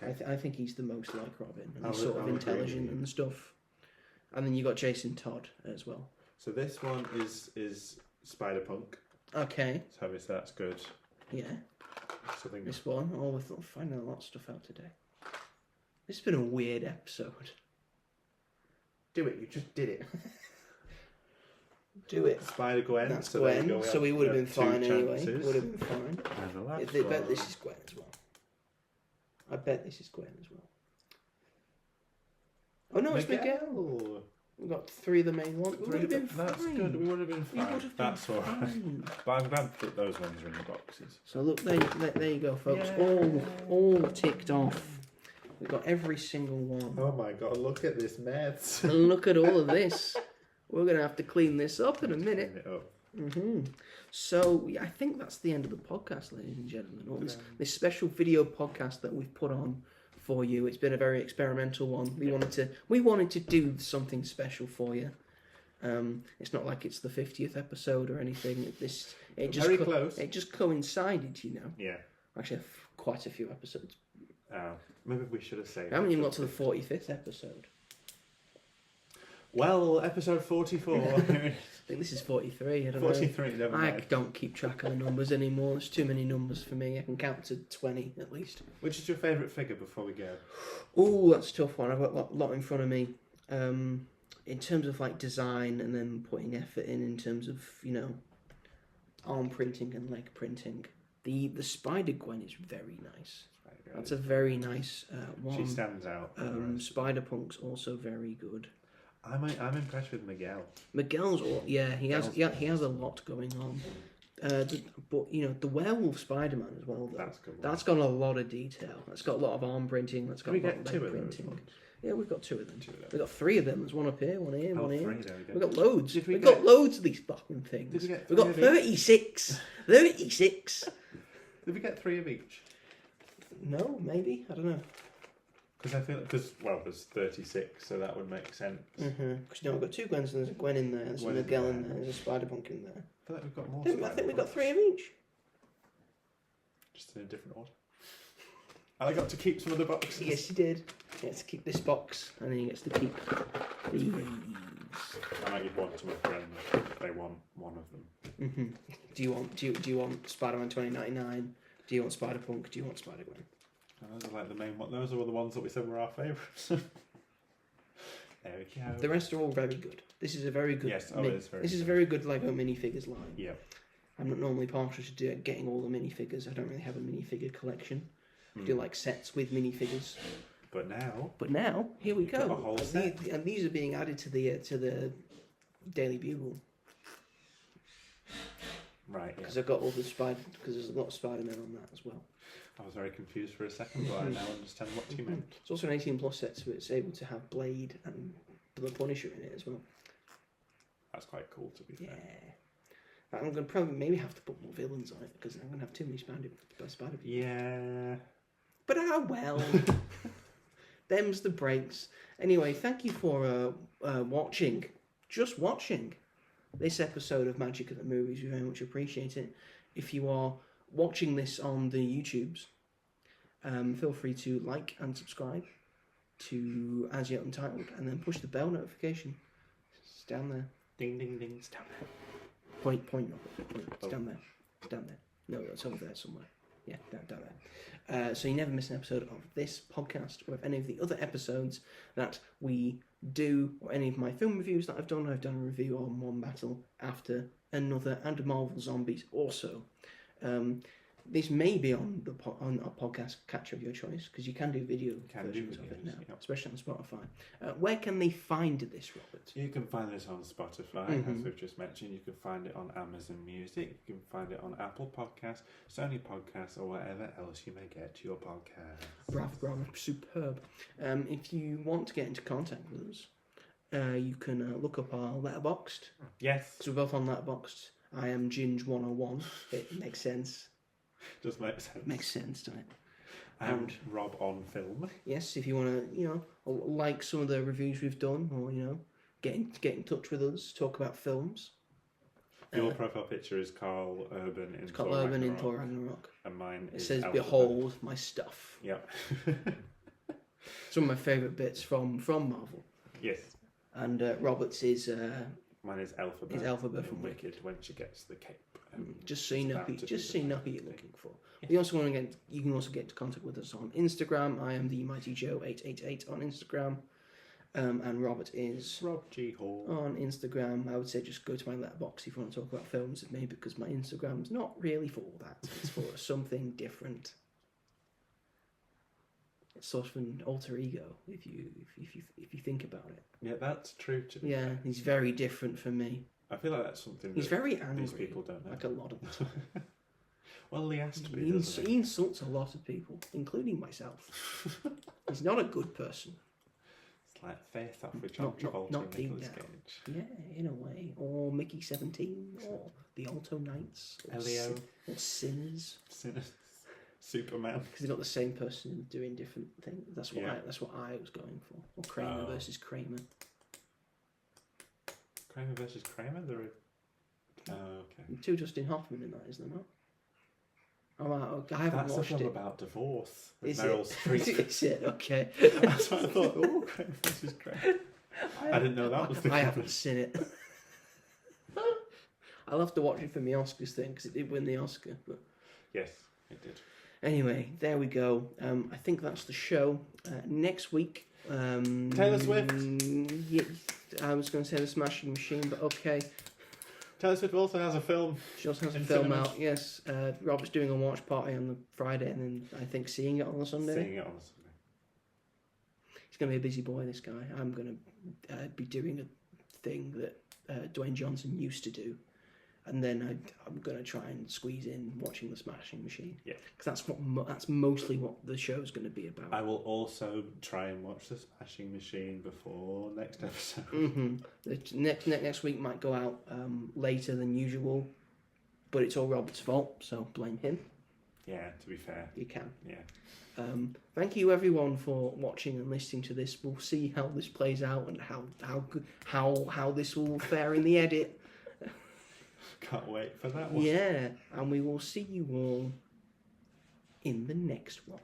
S1: Okay. I think he's the most like Robin, and he's sort of intelligent and stuff. And then you got Jason Todd as well.
S3: So this one is Spider-Punk.
S1: Okay.
S3: So obviously that's good.
S1: Yeah. This one, we're finding a lot of stuff out today. This has been a weird episode. Do it, you just did it. Do it.
S3: Spider-Gwen.
S1: That's Gwen, so we would have been fine anyway. Would have been fine. I bet this is Gwen as well. I bet this is Gwen as well. Oh no, it's Miguel. We've got 3 of the main ones.
S3: That's good. We would have been fine. That's all right. But I'm glad that those ones are in the boxes.
S1: So look, there you go, folks. All ticked off. We've got every single one.
S3: Oh my god, look at this mess.
S1: And look at all of this. We're going to have to clean this up in a minute.
S3: Clean it up.
S1: So I think that's the end of the podcast, ladies and gentlemen. Or this special video podcast that we've put on for you. It's been a very experimental one. We wanted to do something special for you. It's not like it's the 50th episode or anything. It just
S3: very close.
S1: It just coincided, you know.
S3: Yeah.
S1: Actually, quite a few episodes.
S3: Maybe we should have saved.
S1: I haven't even got to the 45th episode.
S3: Well, episode 44.
S1: I think this is 43. I don't
S3: 43,
S1: know.
S3: never
S1: I
S3: mind.
S1: don't keep track of the numbers anymore. There's too many numbers for me. I can count to 20 at least.
S3: Which is your favourite figure before we go?
S1: Oh, that's a tough one. I've got a lot in front of me. In terms of like design and then putting effort in terms of, you know, arm printing and leg printing. The Spider-Gwen is very nice. That's a very nice one.
S3: She stands out.
S1: Spider-Punk's also very good.
S3: I'm impressed with Miguel.
S1: Miguel's, he has a lot going on. But you know, the werewolf Spider-Man as well. Though, that's got a lot of detail. That's got a lot of arm printing. That's got a lot of leg printing. Yeah, we've got two of them. We've got three of them. There's one up here, one here, one here. We've got loads. We've got loads of these fucking things. We've got 36. 36.
S3: Did we get 3 of each?
S1: No, maybe. I don't know.
S3: Because I feel there's 36, so that would make sense.
S1: Because you know, we've got 2 Gwens, and there's a Gwen in there, there's a Miguel in there, there's a Spider-Punk in there.
S3: I feel like we've got more.
S1: I think we've got 3 of each.
S3: Just in a different order. And I got to keep some of the boxes.
S1: Yes, you did. He gets to keep this box, and then he gets to keep these.
S3: I might give one to my friend. They want one of them.
S1: Do you want Spider-Man 2099? Do you want Spider-Punk? Do you want Spider-Gwen?
S3: Those are like the main one. Those are all the ones that we said were our favourites. There we go.
S1: The rest are all very good. This is a very good.
S3: Yes, it is very.
S1: This is a very good Lego minifigures line.
S3: Yeah.
S1: I'm not normally partial to getting all the minifigures. I don't really have a minifigure collection. I do like sets with minifigures.
S3: But
S1: now, here we go.
S3: Got a whole set.
S1: And these are being added to the Daily Bugle.
S3: Right.
S1: Because I've got all the because there's a lot of Spider-Man on that as well.
S3: I was very confused for a second, but I now understand what you meant.
S1: It's also an 18+ set, so it's able to have Blade and the Punisher in it as well.
S3: That's quite cool, to be fair.
S1: Yeah. I'm going to probably maybe have to put more villains on it, because I'm going to have too many Spider-Man.
S3: Yeah.
S1: But well. Them's the breaks. Anyway, thank you for watching. Just watching this episode of Magic at the Movies. We very much appreciate it. If you are watching this on the YouTubes, feel free to like and subscribe to As Yet Untitled, and then push the bell notification. It's down there.
S3: Ding, ding, ding.
S1: It's down there. Point. It's down there. It's down there. No, it's over there somewhere. Yeah, down there. So you never miss an episode of this podcast or of any of the other episodes that we do, or any of my film reviews that I've done. I've done a review on one battle after another, and Marvel Zombies also. This may be on a podcast catcher of your choice, because you can do video versions of it now, especially on Spotify. Where can they find this, Robert?
S3: You can find this on Spotify, as we've just mentioned. You can find it on Amazon Music. You can find it on Apple Podcasts, Sony Podcasts, or whatever else you may get to your podcast.
S1: Bravo, superb. If you want to get into contact with us, you can look up our Letterboxd.
S3: Yes.
S1: So we're both on Letterboxd. I am Ginge101. It makes sense.
S3: Does make sense.
S1: Makes sense, doesn't it?
S3: And ROBONFILM.
S1: Yes, if you want to, like some of the reviews we've done, or get in touch with us, talk about films.
S3: Your profile picture is Carl Urban in
S1: Carl Urban in Thor Ragnarok.
S3: And mine is
S1: says,
S3: Alphabet.
S1: "Behold my stuff."
S3: Yep.
S1: Some of my favourite bits from Marvel.
S3: Yes.
S1: And Robert's is.
S3: Mine is Alphabet.
S1: Is Alphabet from
S3: Wicked when she gets the cape.
S1: Just so you know who you're looking for. You also want to you can also get into contact with us on Instagram. I am the Mighty Joe 888 on Instagram, and Robert is
S3: robghall
S1: on Instagram. I would say just go to my Letterboxd if you want to talk about films with me, because my Instagram's not really for that. It's for something different. It's sort of an alter ego if you think about it.
S3: Yeah, that's true.
S1: Yeah, he's very different from me.
S3: I feel like that's something
S1: he's very angry.
S3: These people don't know.
S1: Like a lot of the time.
S3: Well, he has to be.
S1: He insults a lot of people, including myself. He's not a good person.
S3: It's like Faith Off with John Travolta and Nicolas Cage.
S1: Yeah, in a way. Or Mickey 17, or the Alto Knights.
S3: Elio.
S1: Or Sinners.
S2: Superman.
S1: Because they're not the same person doing different things. That's what I was going for. Or Kramer versus Kramer.
S2: Kramer versus Kramer? Oh, okay.
S1: Two Dustin Hoffman in that, isn't there not? Oh, I haven't
S2: That's
S1: watched
S2: a film
S1: it.
S2: about divorce.
S1: Is
S2: Meryl
S1: it?
S2: Streep.
S1: Is it? Okay.
S2: That's what I thought. Oh, Kramer versus Kramer. I didn't know that was the
S1: I haven't seen it. I'll have to watch it for my Oscars thing because it did win the Oscar. But
S2: yes, it did.
S1: anyway, there we go. I think that's the show. Next week,
S2: Taylor Swift.
S1: Yeah, I was going to say the Smashing Machine, but okay.
S2: Taylor Swift also has a film.
S1: She also has a
S2: in
S1: film
S2: cinemas.
S1: out. Yes, Robert's doing a watch party on the Friday, and then I think seeing it on the Sunday.
S2: Seeing it on the Sunday.
S1: He's going to be a busy boy, this guy. I'm going to be doing a thing that Dwayne Johnson used to do. And then I'm going to try and squeeze in watching The Smashing Machine.
S2: Yeah.
S1: Because that's mostly what the show's going to be about.
S2: I will also try and watch The Smashing Machine before next episode.
S1: Mm-hmm. The next week might go out later than usual. But it's all Robert's fault, so blame him.
S2: Yeah, to be fair.
S1: You can.
S2: Yeah.
S1: Thank you everyone for watching and listening to this. We'll see how this plays out and how this will fare in the edit.
S2: Can't wait for that one.
S1: Yeah, and we will see you all in the next one.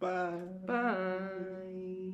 S2: Bye.
S1: Bye.